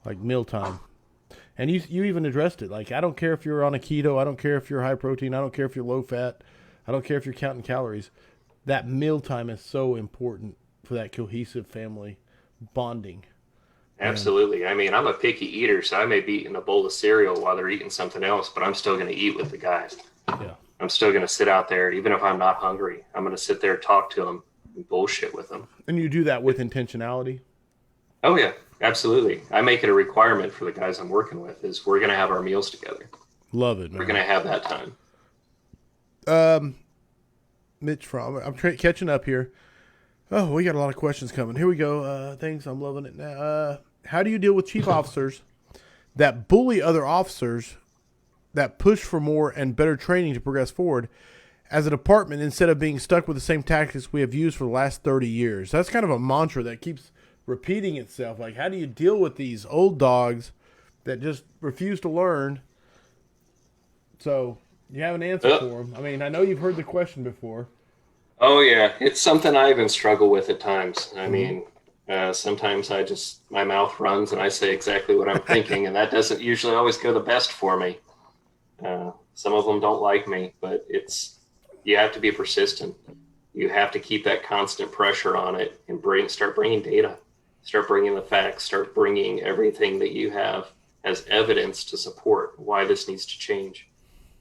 [SPEAKER 1] like mealtime. And you even addressed it. Like, I don't care if you're on a keto. I don't care if you're high protein. I don't care if you're low fat. I don't care if you're counting calories. That mealtime is so important for that cohesive family bonding.
[SPEAKER 2] Absolutely. I mean, I'm a picky eater, so I may be eating a bowl of cereal while they're eating something else, but I'm still going to eat with the guys.
[SPEAKER 1] Yeah.
[SPEAKER 2] I'm still going to sit out there, even if I'm not hungry. I'm going to sit there, talk to them, and bullshit with them.
[SPEAKER 1] And you do that with intentionality?
[SPEAKER 2] Oh, yeah, absolutely. I make it a requirement for the guys I'm working with is we're going to have our meals together.
[SPEAKER 1] Love it, man.
[SPEAKER 2] We're going to have that time.
[SPEAKER 1] Mitch from I'm catching up here. Oh, we got a lot of questions coming. Here we go. Thanks. I'm loving it now. How do you deal with chief officers that bully other officers that push for more and better training to progress forward as a department instead of being stuck with the same tactics we have used for the last 30 years? That's kind of a mantra that keeps repeating itself. Like, how do you deal with these old dogs that just refuse to learn? So you have an answer for them. I mean, I know you've heard the question before.
[SPEAKER 2] Oh, yeah. It's something I even struggle with at times. I mean, sometimes my mouth runs and I say exactly what I'm thinking, and that doesn't usually always go the best for me. Some of them don't like me, but you have to be persistent. You have to keep that constant pressure on it and start bringing data, start bringing the facts, start bringing everything that you have as evidence to support why this needs to change.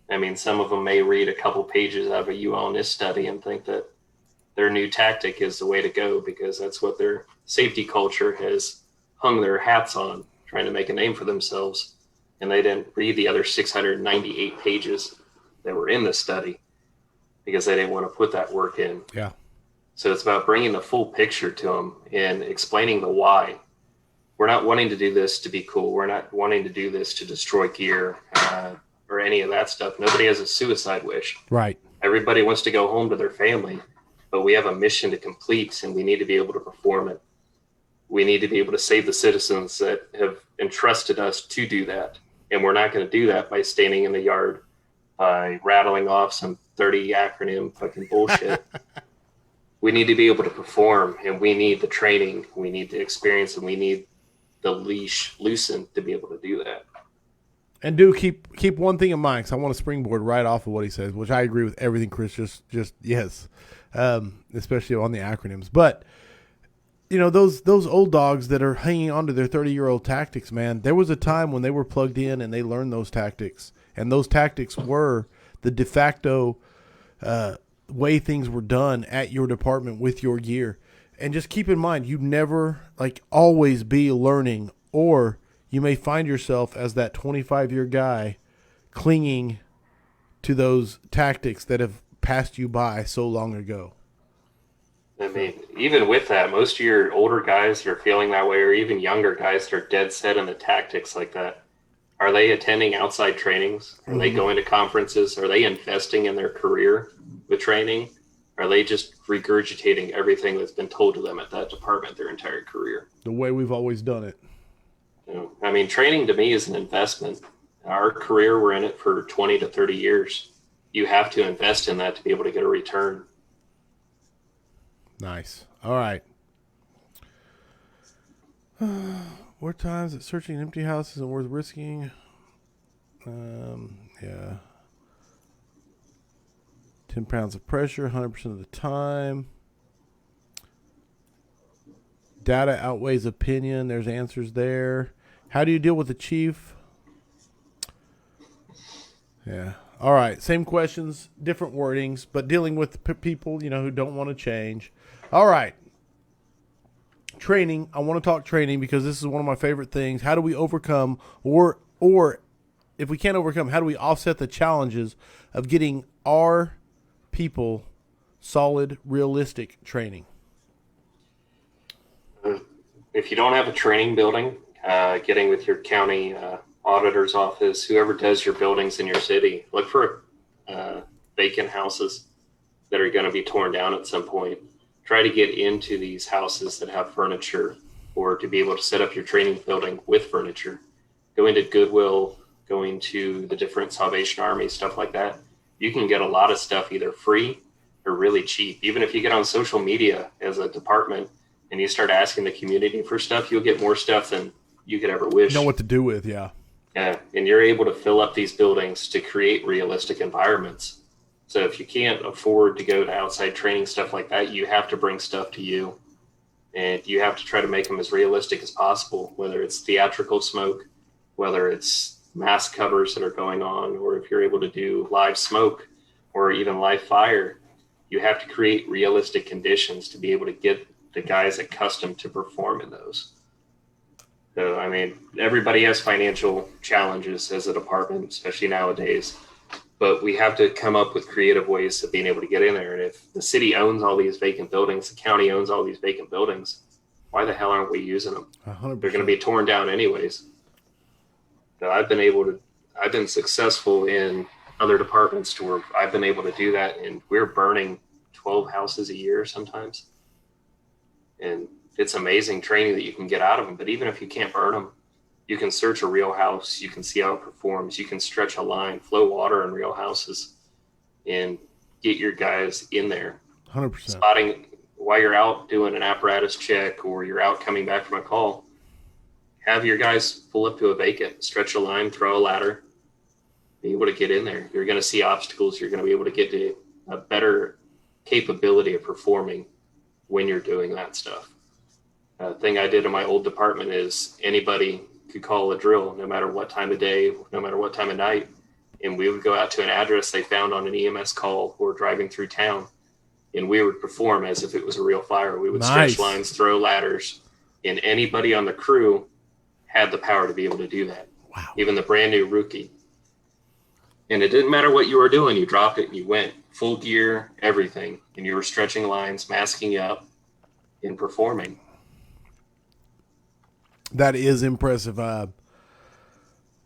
[SPEAKER 2] I mean, some of them may read a couple pages out of a ULNIST study and think that their new tactic is the way to go because that's what their safety culture has hung their hats on, trying to make a name for themselves. And they didn't read the other 698 pages that were in the study because they didn't want to put that work in.
[SPEAKER 1] Yeah.
[SPEAKER 2] So it's about bringing the full picture to them and explaining the why. We're not wanting to do this to be cool. We're not wanting to do this to destroy gear or any of that stuff. Nobody has a suicide wish.
[SPEAKER 1] Right.
[SPEAKER 2] Everybody wants to go home to their family, but we have a mission to complete and we need to be able to perform it. We need to be able to save the citizens that have entrusted us to do that. And we're not going to do that by standing in the yard, by rattling off some 30 acronym fucking bullshit. We need to be able to perform, and we need the training, we need the experience, and we need the leash loosened to be able to do that.
[SPEAKER 1] And do keep one thing in mind, because I want to springboard right off of what he says, which I agree with everything Chris just yes, especially on the acronyms. But you know, those old dogs that are hanging on to their 30-year-old tactics, man, there was a time when they were plugged in and they learned those tactics. And those tactics were the de facto way things were done at your department with your gear. And just keep in mind, you never, always be learning, or you may find yourself as that 25-year guy clinging to those tactics that have passed you by so long ago.
[SPEAKER 2] I mean, even with that, most of your older guys that are feeling that way, or even younger guys that are dead set in the tactics like that, are they attending outside trainings? Are they going to conferences? Are they investing in their career with training? Are they just regurgitating everything that's been told to them at that department their entire career?
[SPEAKER 1] The way we've always done it.
[SPEAKER 2] You know, I mean, training to me is an investment. Our career, we're in it for 20 to 30 years. You have to invest in that to be able to get a return.
[SPEAKER 1] Nice. All right. What times that searching an empty house isn't worth risking? Yeah. 10 pounds of pressure, 100% of the time. Data outweighs opinion. There's answers there. How do you deal with the chief? Yeah. All right. Same questions, different wordings, but dealing with people, who don't want to change. All right. Training. I want to talk training because this is one of my favorite things. How do we overcome, or if we can't overcome, how do we offset the challenges of getting our people solid, realistic training?
[SPEAKER 2] If you don't have a training building, getting with your county auditor's office, whoever does your buildings in your city, look for vacant houses that are going to be torn down at some point. Try to get into these houses that have furniture, or to be able to set up your training building with furniture. Go into Goodwill, going to the different Salvation Army, stuff like that. You can get a lot of stuff either free or really cheap. Even if you get on social media as a department and you start asking the community for stuff, you'll get more stuff than you could ever wish.
[SPEAKER 1] Know what to do with, yeah.
[SPEAKER 2] Yeah, and you're able to fill up these buildings to create realistic environments. So if you can't afford to go to outside training, stuff like that, you have to bring stuff to you. And you have to try to make them as realistic as possible, whether it's theatrical smoke, whether it's mask covers that are going on, or if you're able to do live smoke or even live fire, you have to create realistic conditions to be able to get the guys accustomed to perform in those. So, I mean, everybody has financial challenges as a department, especially nowadays, but we have to come up with creative ways of being able to get in there. And if the city owns all these vacant buildings, the county owns all these vacant buildings, why the hell aren't we using them?
[SPEAKER 1] 100%.
[SPEAKER 2] They're going to be torn down anyways. So I've been successful in other departments to where I've been able to do that, and we're burning 12 houses a year sometimes. And it's amazing training that you can get out of them. But even if you can't burn them, you can search a real house. You can see how it performs. You can stretch a line, flow water in real houses, and get your guys in there.
[SPEAKER 1] 100%.
[SPEAKER 2] Spotting while you're out doing an apparatus check, or you're out coming back from a call, have your guys pull up to a vacant, stretch a line, throw a ladder, be able to get in there. You're going to see obstacles. You're going to be able to get to a better capability of performing when you're doing that stuff. Thing I did in my old department is anybody could call a drill, no matter what time of day, no matter what time of night. And we would go out to an address they found on an EMS call or driving through town, and we would perform as if it was a real fire. We would
[SPEAKER 1] Nice.
[SPEAKER 2] stretch lines, throw ladders, and anybody on the crew had the power to be able to do that.
[SPEAKER 1] Wow.
[SPEAKER 2] Even the brand new rookie. And it didn't matter what you were doing. You dropped it and you went full gear, everything. And you were stretching lines, masking up, and performing.
[SPEAKER 1] That is impressive. What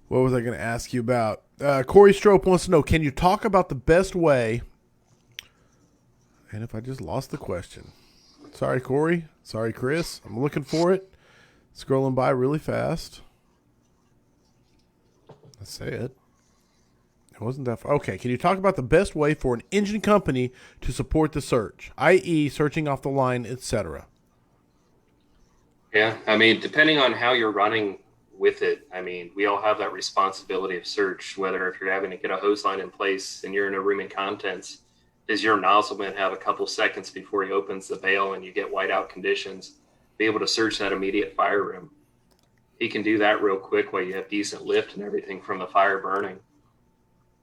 [SPEAKER 1] was I going to ask you about? Corey Strope wants to know, can you talk about the best way? And if I just lost the question. Sorry, Corey. Sorry, Chris. I'm looking for it. Scrolling by really fast. Let's say it. It wasn't that far. Okay, can you talk about the best way for an engine company to support the search, i.e. searching off the line, etc.?
[SPEAKER 2] Yeah, I mean, depending on how you're running with it, I mean, we all have that responsibility of search, whether if you're having to get a hose line in place and you're in a room in contents, does your nozzleman have a couple seconds before he opens the bail and you get whiteout conditions, be able to search that immediate fire room? He can do that real quick while you have decent lift and everything from the fire burning.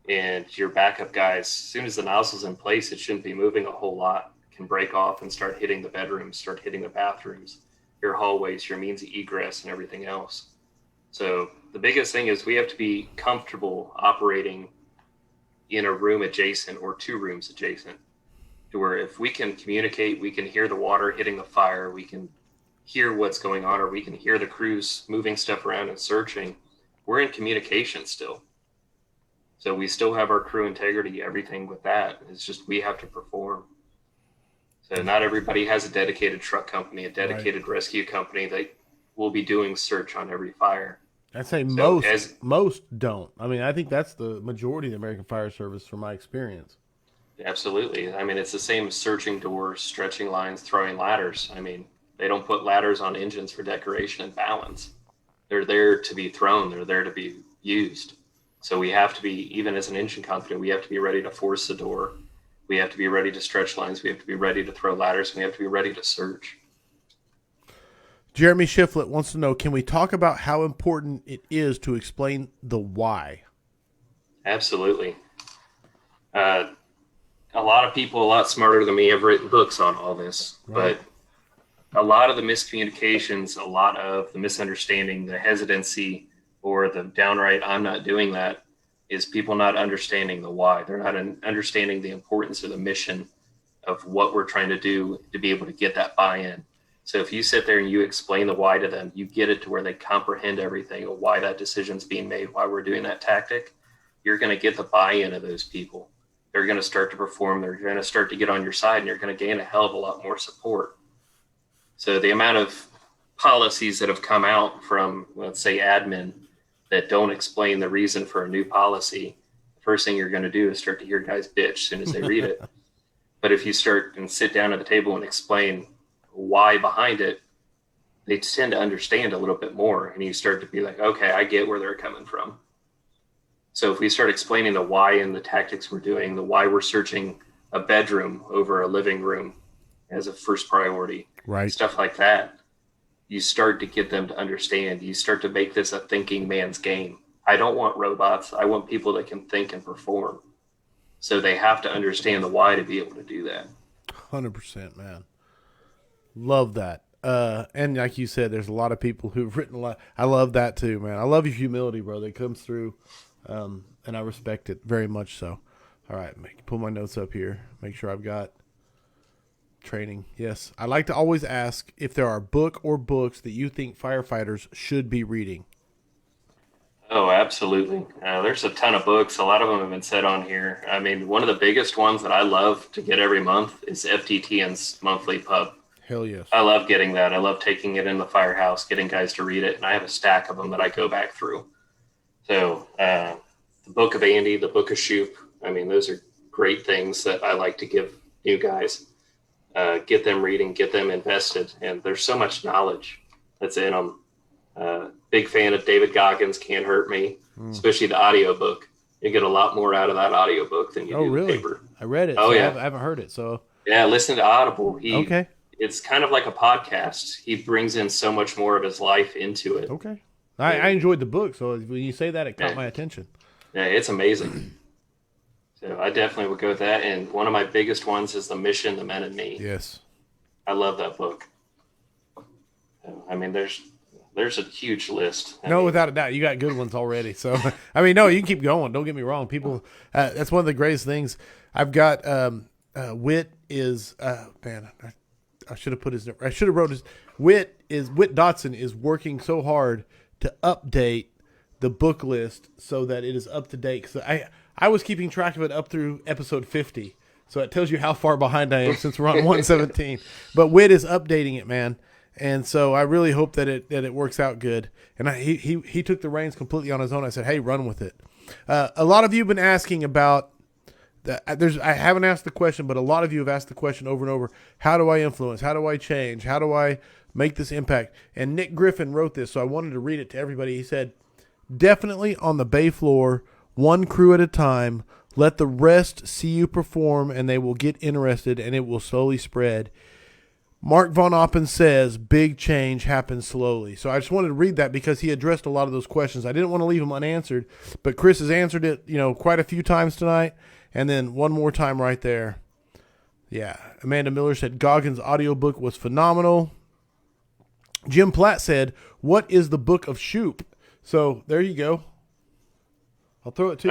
[SPEAKER 2] And your backup guys, as soon as the nozzle's in place, it shouldn't be moving a whole lot, can break off and start hitting the bedrooms, start hitting the bathrooms, your hallways, your means of egress, and everything else. So the biggest thing is we have to be comfortable operating in a room adjacent or two rooms adjacent, to where if we can communicate, we can hear the water hitting the fire, we can hear what's going on, or we can hear the crews moving stuff around and searching. We're in communication still. So we still have our crew integrity, everything with that. It's just we have to perform. So not everybody has a dedicated truck company, a dedicated rescue company that will be doing search on every fire.
[SPEAKER 1] I'd say
[SPEAKER 2] So
[SPEAKER 1] most don't. I mean, I think that's the majority of the American Fire Service from my experience.
[SPEAKER 2] Absolutely. I mean, it's the same as searching doors, stretching lines, throwing ladders. I mean, they don't put ladders on engines for decoration and balance. They're there to be thrown. They're there to be used. So we have to be, even as an engine company, we have to be ready to force the door. We have to be ready to stretch lines. We have to be ready to throw ladders. We have to be ready to search.
[SPEAKER 1] Jeremy Shiflett wants to know, can we talk about how important it is to explain the why?
[SPEAKER 2] Absolutely. A lot of people a lot smarter than me have written books on all this,
[SPEAKER 1] Right.
[SPEAKER 2] but a lot of the miscommunications, a lot of the misunderstanding, the hesitancy, or the downright I'm not doing that, is people not understanding the why. They're not understanding the importance of the mission of what we're trying to do to be able to get that buy-in. So if you sit there and you explain the why to them, you get it to where they comprehend everything, or why that decision's being made, why we're doing that tactic, you're going to get the buy-in of those people. They're going to start to perform. They're going to start to get on your side, and you're going to gain a hell of a lot more support. So the amount of policies that have come out from, let's say, admin that don't explain the reason for a new policy, the first thing you're going to do is start to hear guys bitch as soon as they read it. But if you start and sit down at the table and explain why behind it, they tend to understand a little bit more, and you start to be like, okay, I get where they're coming from. So if we start explaining the why and the tactics we're doing, the why we're searching a bedroom over a living room as a first priority,
[SPEAKER 1] right,
[SPEAKER 2] stuff like that, you start to get them to understand. You start to make this a thinking man's game. I don't want robots. I want people that can think and perform. So they have to understand the why to be able to do that.
[SPEAKER 1] 100%, man. Love that. And like you said, there's a lot of people who've written a lot. I love that too, man. I love your humility, bro. That comes through, and I respect it very much so. All right, pull my notes up here. Make sure I've got training. Yes. I like to always ask if there are book or books that you think firefighters should be reading.
[SPEAKER 2] Oh, absolutely. There's a ton of books. A lot of them have been said on here. I mean, one of the biggest ones that I love to get every month is FTTN's monthly pub.
[SPEAKER 1] Hell yes.
[SPEAKER 2] I love getting that. I love taking it in the firehouse, getting guys to read it, and I have a stack of them that I go back through. So the Book of Andy, the Book of Shoop, I mean, those are great things that I like to give new guys. Get them reading, get them invested, and there's so much knowledge that's in them. Big fan of David Goggins' Can't Hurt Me, especially the audiobook. You get a lot more out of that audiobook than you do
[SPEAKER 1] really?
[SPEAKER 2] the paper.
[SPEAKER 1] I read it.
[SPEAKER 2] Oh,
[SPEAKER 1] so
[SPEAKER 2] yeah.
[SPEAKER 1] I haven't heard it. So
[SPEAKER 2] yeah, listen to Audible.
[SPEAKER 1] Okay.
[SPEAKER 2] It's kind of like a podcast. He brings in so much more of his life into it.
[SPEAKER 1] Okay. I enjoyed the book, so when you say that, it caught my attention.
[SPEAKER 2] Yeah, it's amazing. So I definitely would go with that. And one of my biggest ones is The Mission, The Men and Me.
[SPEAKER 1] Yes.
[SPEAKER 2] I love that book. I mean, there's a huge list.
[SPEAKER 1] Without a doubt, you got good ones already. So, I mean, no, you can keep going. Don't get me wrong. People, that's one of the greatest things. I've got Whit is man. I should have put his. I should have wrote his. Whit Dotson is working so hard to update the book list so that it is up to date. So I was keeping track of it up through episode 50. So it tells you how far behind I am since we're on 117. But Whit is updating it, man. And so I really hope that it works out good. And he took the reins completely on his own. I said, hey, run with it. A lot of you have been asking about I haven't asked the question, but a lot of you have asked the question over and over. How do I influence? How do I change? How do I make this impact? And Nick Griffin wrote this, so I wanted to read it to everybody. He said, definitely on the bay floor, one crew at a time. Let the rest see you perform, and they will get interested, and it will slowly spread. Mark Von Oppen says, big change happens slowly. So I just wanted to read that because he addressed a lot of those questions. I didn't want to leave them unanswered, but Chris has answered it, quite a few times tonight. And then one more time right there. Yeah. Amanda Miller said, Goggins' audiobook was phenomenal. Jim Platt said, what is the Book of Shoop? So there you go. I'll throw it to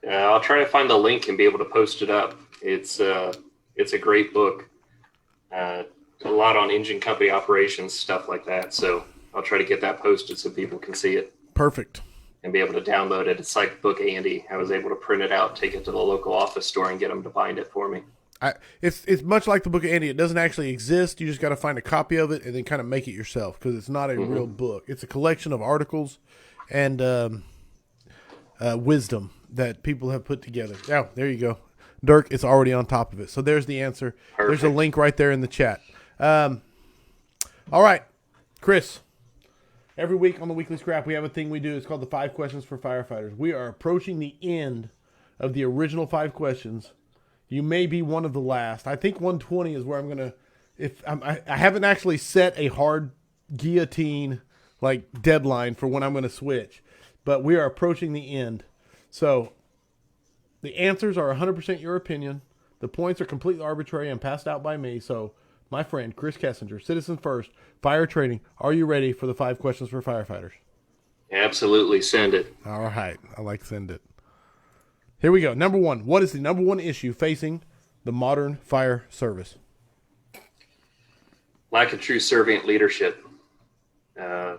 [SPEAKER 1] you.
[SPEAKER 2] I'll try to find the link and be able to post it up. It's a great book. A lot on engine company operations, stuff like that. So I'll try to get that posted so people can see it.
[SPEAKER 1] Perfect.
[SPEAKER 2] And be able to download it. It's like Book Andy. I was able to print it out, take it to the local office store, and get them to bind it for me.
[SPEAKER 1] It's much like the Book of Andy. It doesn't actually exist. You just got to find a copy of it and then kind of make it yourself because it's not a real book. It's a collection of articles and wisdom that people have put together. Oh, there you go. Dirk, it's already on top of it. So there's the answer. Perfect. There's a link right there in the chat. All right, Chris. Every week on the Weekly Scrap, we have a thing we do. It's called the 5 Questions for Firefighters. We are approaching the end of the original 5 questions. You may be one of the last. I think 120 is where I'm going to... I haven't actually set a hard guillotine deadline for when I'm going to switch. But we are approaching the end. So the answers are 100% your opinion. The points are completely arbitrary and passed out by me. So... my friend, Chris Kessinger, Citizen First, Fire Training, are you ready for the 5 questions for firefighters?
[SPEAKER 2] Absolutely. Send it.
[SPEAKER 1] All right. I like send it. Here we go. Number 1. What is the number 1 issue facing the modern fire service?
[SPEAKER 2] lack of true servant leadership. Uh,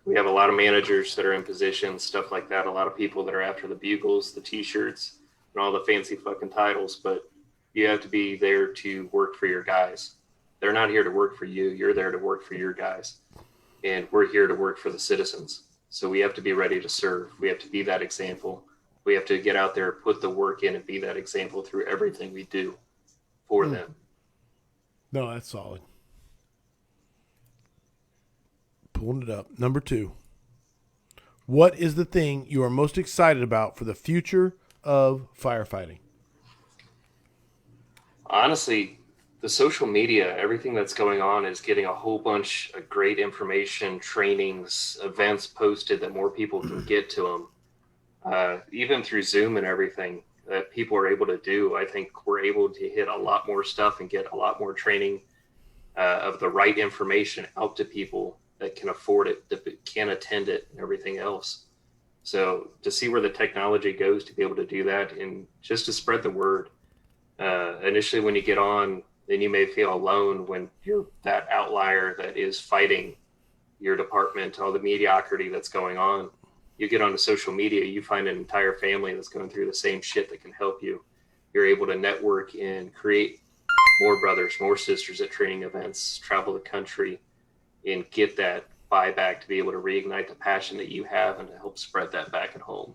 [SPEAKER 2] we have a lot of managers that are in positions, stuff like that. A lot of people that are after the bugles, the T-shirts, and all the fancy fucking titles. But you have to be there to work for your guys. They're not here to work for you. You're there to work for your guys. And we're here to work for the citizens. So we have to be ready to serve. We have to be that example. We have to get out there, put the work in, and be that example through everything we do for them.
[SPEAKER 1] No, that's solid. Pulling it up. Number 2. What is the thing you are most excited about for the future of firefighting?
[SPEAKER 2] Honestly, the social media, everything that's going on is getting a whole bunch of great information, trainings, events posted that more people can get to them. Even through Zoom and everything that people are able to do, I think we're able to hit a lot more stuff and get a lot more training of the right information out to people that can afford it, that can attend it, and everything else. So to see where the technology goes to be able to do that and just to spread the word. Initially, when you get on, then you may feel alone when you're that outlier that is fighting your department, all the mediocrity that's going on. You get onto social media, you find an entire family that's going through the same shit that can help you. You're able to network and create more brothers, more sisters at training events, travel the country, and get that buyback to be able to reignite the passion that you have and to help spread that back at home.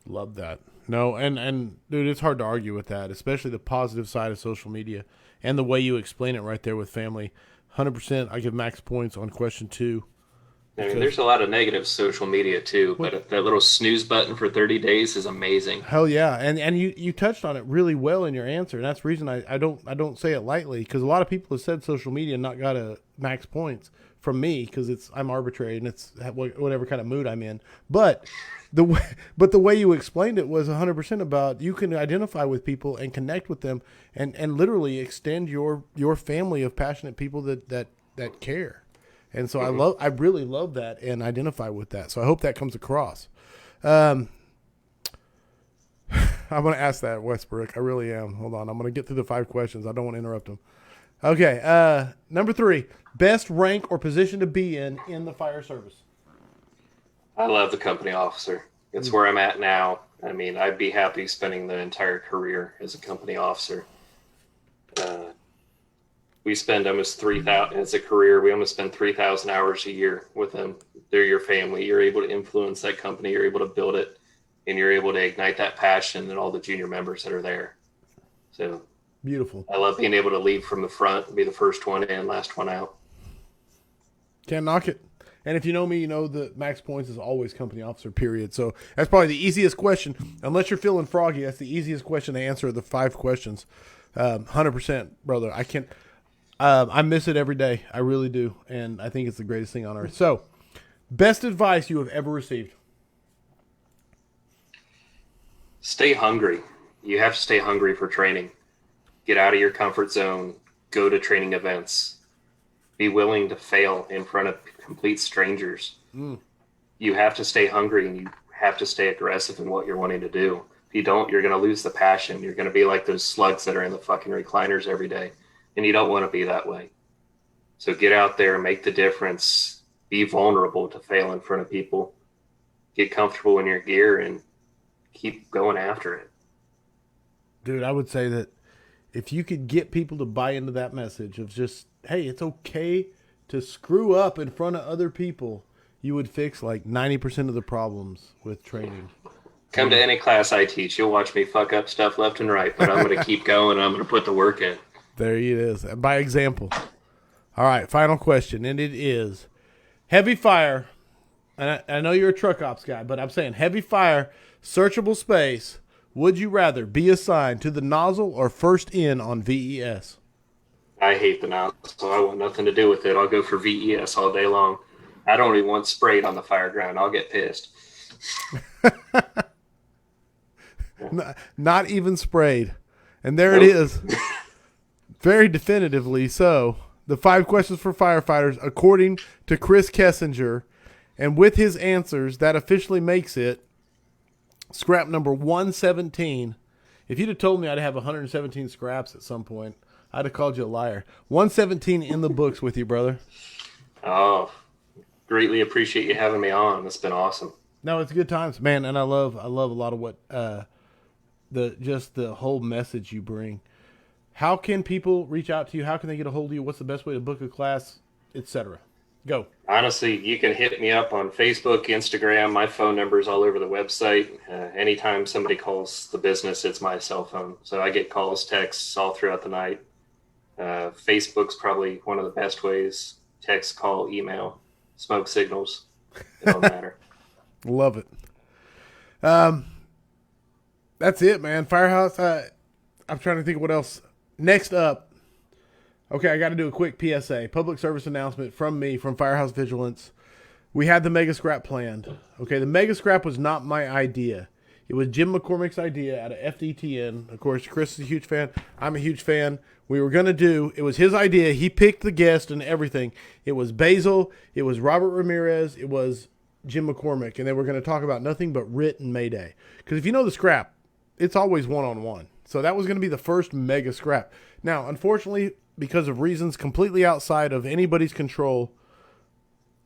[SPEAKER 1] Love that. No, and dude, it's hard to argue with that, especially the positive side of social media and the way you explain it right there with family. 100%, I give max points on question 2.
[SPEAKER 2] I mean, there's a lot of negative social media too, but that little snooze button for 30 days is amazing.
[SPEAKER 1] Hell yeah, and you touched on it really well in your answer, and that's the reason I don't say it lightly, because a lot of people have said social media and not got a max points from me because I'm arbitrary and it's whatever kind of mood I'm in, but the way you explained it was 100% about you can identify with people and connect with them and literally extend your family of passionate people that care. And so I really love that and identify with that. So I hope that comes across. I'm going to ask that, Westbrook. I really am. Hold on. I'm going to get through the 5 questions. I don't want to interrupt them. Okay. Number 3, best rank or position to be in the fire service.
[SPEAKER 2] I love the company officer. It's where I'm at now. I mean, I'd be happy spending the entire career as a company officer. We spend almost 3,000 as a career. We almost spend 3,000 hours a year with them. They're your family. You're able to influence that company. You're able to build it, and you're able to ignite that passion in all the junior members that are there. So
[SPEAKER 1] beautiful.
[SPEAKER 2] I love being able to lead from the front and be the first one in, last one out.
[SPEAKER 1] Can't knock it. And if you know me, you know that max points is always company officer, period. So that's probably the easiest question. Unless you're feeling froggy, that's the easiest question to answer of the 5 questions. 100%, brother. I can't. I miss it every day. I really do. And I think it's the greatest thing on earth. So, best advice you have ever received?
[SPEAKER 2] Stay hungry. You have to stay hungry for training. Get out of your comfort zone. Go to training events. Be willing to fail in front of complete strangers. You have to stay hungry and you have to stay aggressive in what you're wanting to do. If you don't, you're going to lose the passion. You're going to be like those slugs that are in the fucking recliners every day. And you don't want to be that way. So get out there, make the difference, be vulnerable to fail in front of people, get comfortable in your gear, and keep going after it.
[SPEAKER 1] Dude, I would say that if you could get people to buy into that message of just, hey, it's okay to screw up in front of other people, you would fix like 90% of the problems with training.
[SPEAKER 2] Come to any class I teach. You'll watch me fuck up stuff left and right, but I'm going to keep going and I'm going to put the work in.
[SPEAKER 1] There it is. By example. All right, final question, and it is heavy fire. And I know you're a truck ops guy, but I'm saying heavy fire, searchable space. Would you rather be assigned to the nozzle or first in on VES?
[SPEAKER 2] I hate the nozzle, so I want nothing to do with it. I'll go for VES all day long. I don't even want sprayed on the fire ground. I'll get pissed.
[SPEAKER 1] Not even sprayed. And there it is. Very definitively so. The 5 questions for firefighters, according to Chris Kessinger, and with his answers, that officially makes it scrap number 117. If you'd have told me I'd have 117 scraps at some point, I'd have called you a liar. 117 in the books with you, brother.
[SPEAKER 2] Oh, greatly appreciate you having me on. It's been awesome.
[SPEAKER 1] No, it's good times, man, and I love a lot of what the whole message you bring. How can people reach out to you? How can they get a hold of you? What's the best way to book a class, etc.? Go.
[SPEAKER 2] Honestly, you can hit me up on Facebook, Instagram. My phone number is all over the website. Anytime somebody calls the business, it's my cell phone. So I get calls, texts all throughout the night. Facebook's probably one of the best ways. Text, call, email, smoke signals. It don't matter.
[SPEAKER 1] Love it. That's it, man. Firehouse. I'm trying to think of what else. Next up. Okay, I got to do a quick PSA. Public service announcement from me, from Firehouse Vigilance. We had the Mega Scrap planned. Okay, the Mega Scrap was not my idea. It was Jim McCormick's idea out of FDTN. Of course, Chris is a huge fan. I'm a huge fan. We were going to do, it was his idea. He picked the guest and everything. It was Basil. It was Robert Ramirez. It was Jim McCormick. And they were going to talk about nothing but RIT and Mayday. Because if you know the scrap, it's always one-on-one. So that was going to be the first Mega Scrap. Now, unfortunately, because of reasons completely outside of anybody's control,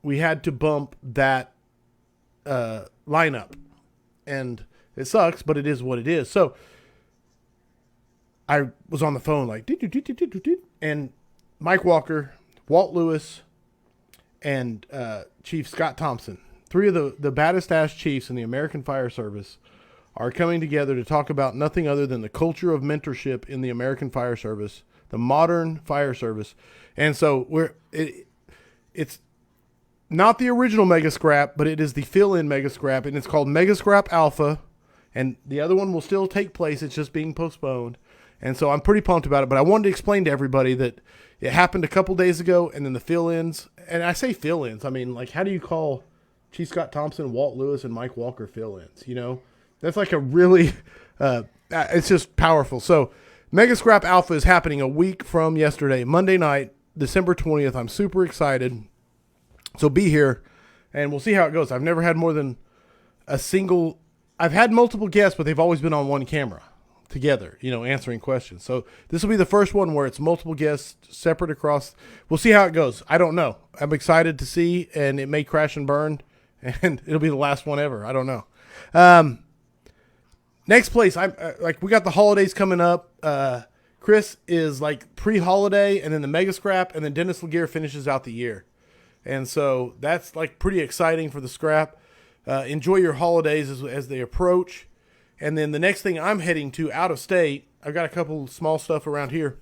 [SPEAKER 1] we had to bump that lineup. And it sucks, but it is what it is. So I was on the phone like, and Mike Walker, Walt Lewis, and Chief Scott Thompson, three of the baddest ass chiefs in the American Fire Service, are coming together to talk about nothing other than the culture of mentorship in the American Fire Service, the modern fire service. And so it's not the original Mega Scrap, but it is the fill-in Mega Scrap, and it's called Mega Scrap Alpha, and the other one will still take place. It's just being postponed. And so I'm pretty pumped about it, but I wanted to explain to everybody that it happened a couple days ago, and then the fill-ins, and I say fill-ins, I mean, like, how do you call Chief Scott Thompson, Walt Lewis, and Mike Walker fill-ins, you know? That's like a really, it's just powerful. So Mega Scrap Alpha is happening a week from yesterday, Monday night, December 20th. I'm super excited. So be here, and we'll see how it goes. I've never had more than I've had multiple guests, but they've always been on one camera together, you know, answering questions. So this will be the first one where it's multiple guests separate across. We'll see how it goes. I don't know. I'm excited to see, and it may crash and burn, and it'll be the last one ever. I don't know. Next place, we got the holidays coming up. Chris is like pre-holiday, and then the Mega Scrap, and then Dennis Laguerre finishes out the year. And so that's like pretty exciting for the scrap. Enjoy your holidays as they approach. And then the next thing I'm heading to out of state, I've got a couple small stuff around here,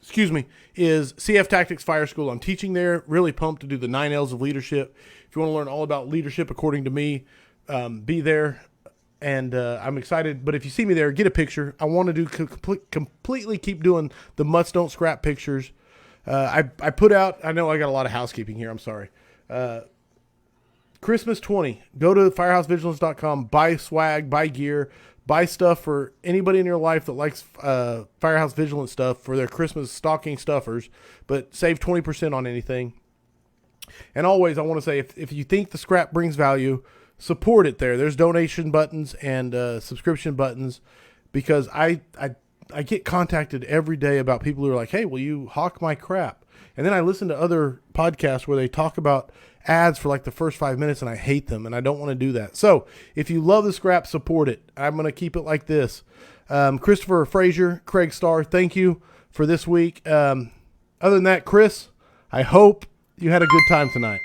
[SPEAKER 1] is CF Tactics Fire School. I'm teaching there, really pumped to do the 9 L's of leadership. If you want to learn all about leadership according to me, be there. And I'm excited. But if you see me there, get a picture. I want to do completely keep doing the Mutts Don't Scrap pictures. I put out, I know I got a lot of housekeeping here. I'm sorry. Christmas 20. Go to firehousevigilance.com. Buy swag, buy gear, buy stuff for anybody in your life that likes Firehouse Vigilance stuff for their Christmas stocking stuffers. But save 20% on anything. And always, I want to say, if you think the scrap brings value, support it there. There's donation buttons and subscription buttons, because I get contacted every day about people who are like, hey, will you hawk my crap? And then I listen to other podcasts where they talk about ads for like the first 5 minutes, and I hate them, and I don't want to do that. So if you love the scrap, support it. I'm going to keep it like this. Christopher Frazier, Craig Starr, thank you for this week. Other than that, Chris, I hope you had a good time tonight.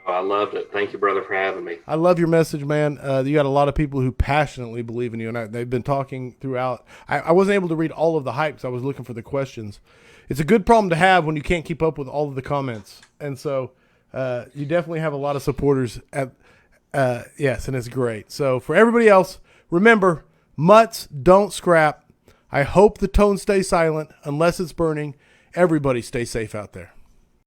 [SPEAKER 2] Oh, I loved it. Thank you, brother, for having me.
[SPEAKER 1] I love your message, man. You got a lot of people who passionately believe in you, and they've been talking throughout. I wasn't able to read all of the hype, so I was looking for the questions. It's a good problem to have when you can't keep up with all of the comments. And so you definitely have a lot of supporters. Yes, and it's great. So for everybody else, remember, mutts don't scrap. I hope the tone stays silent unless it's burning. Everybody stay safe out there.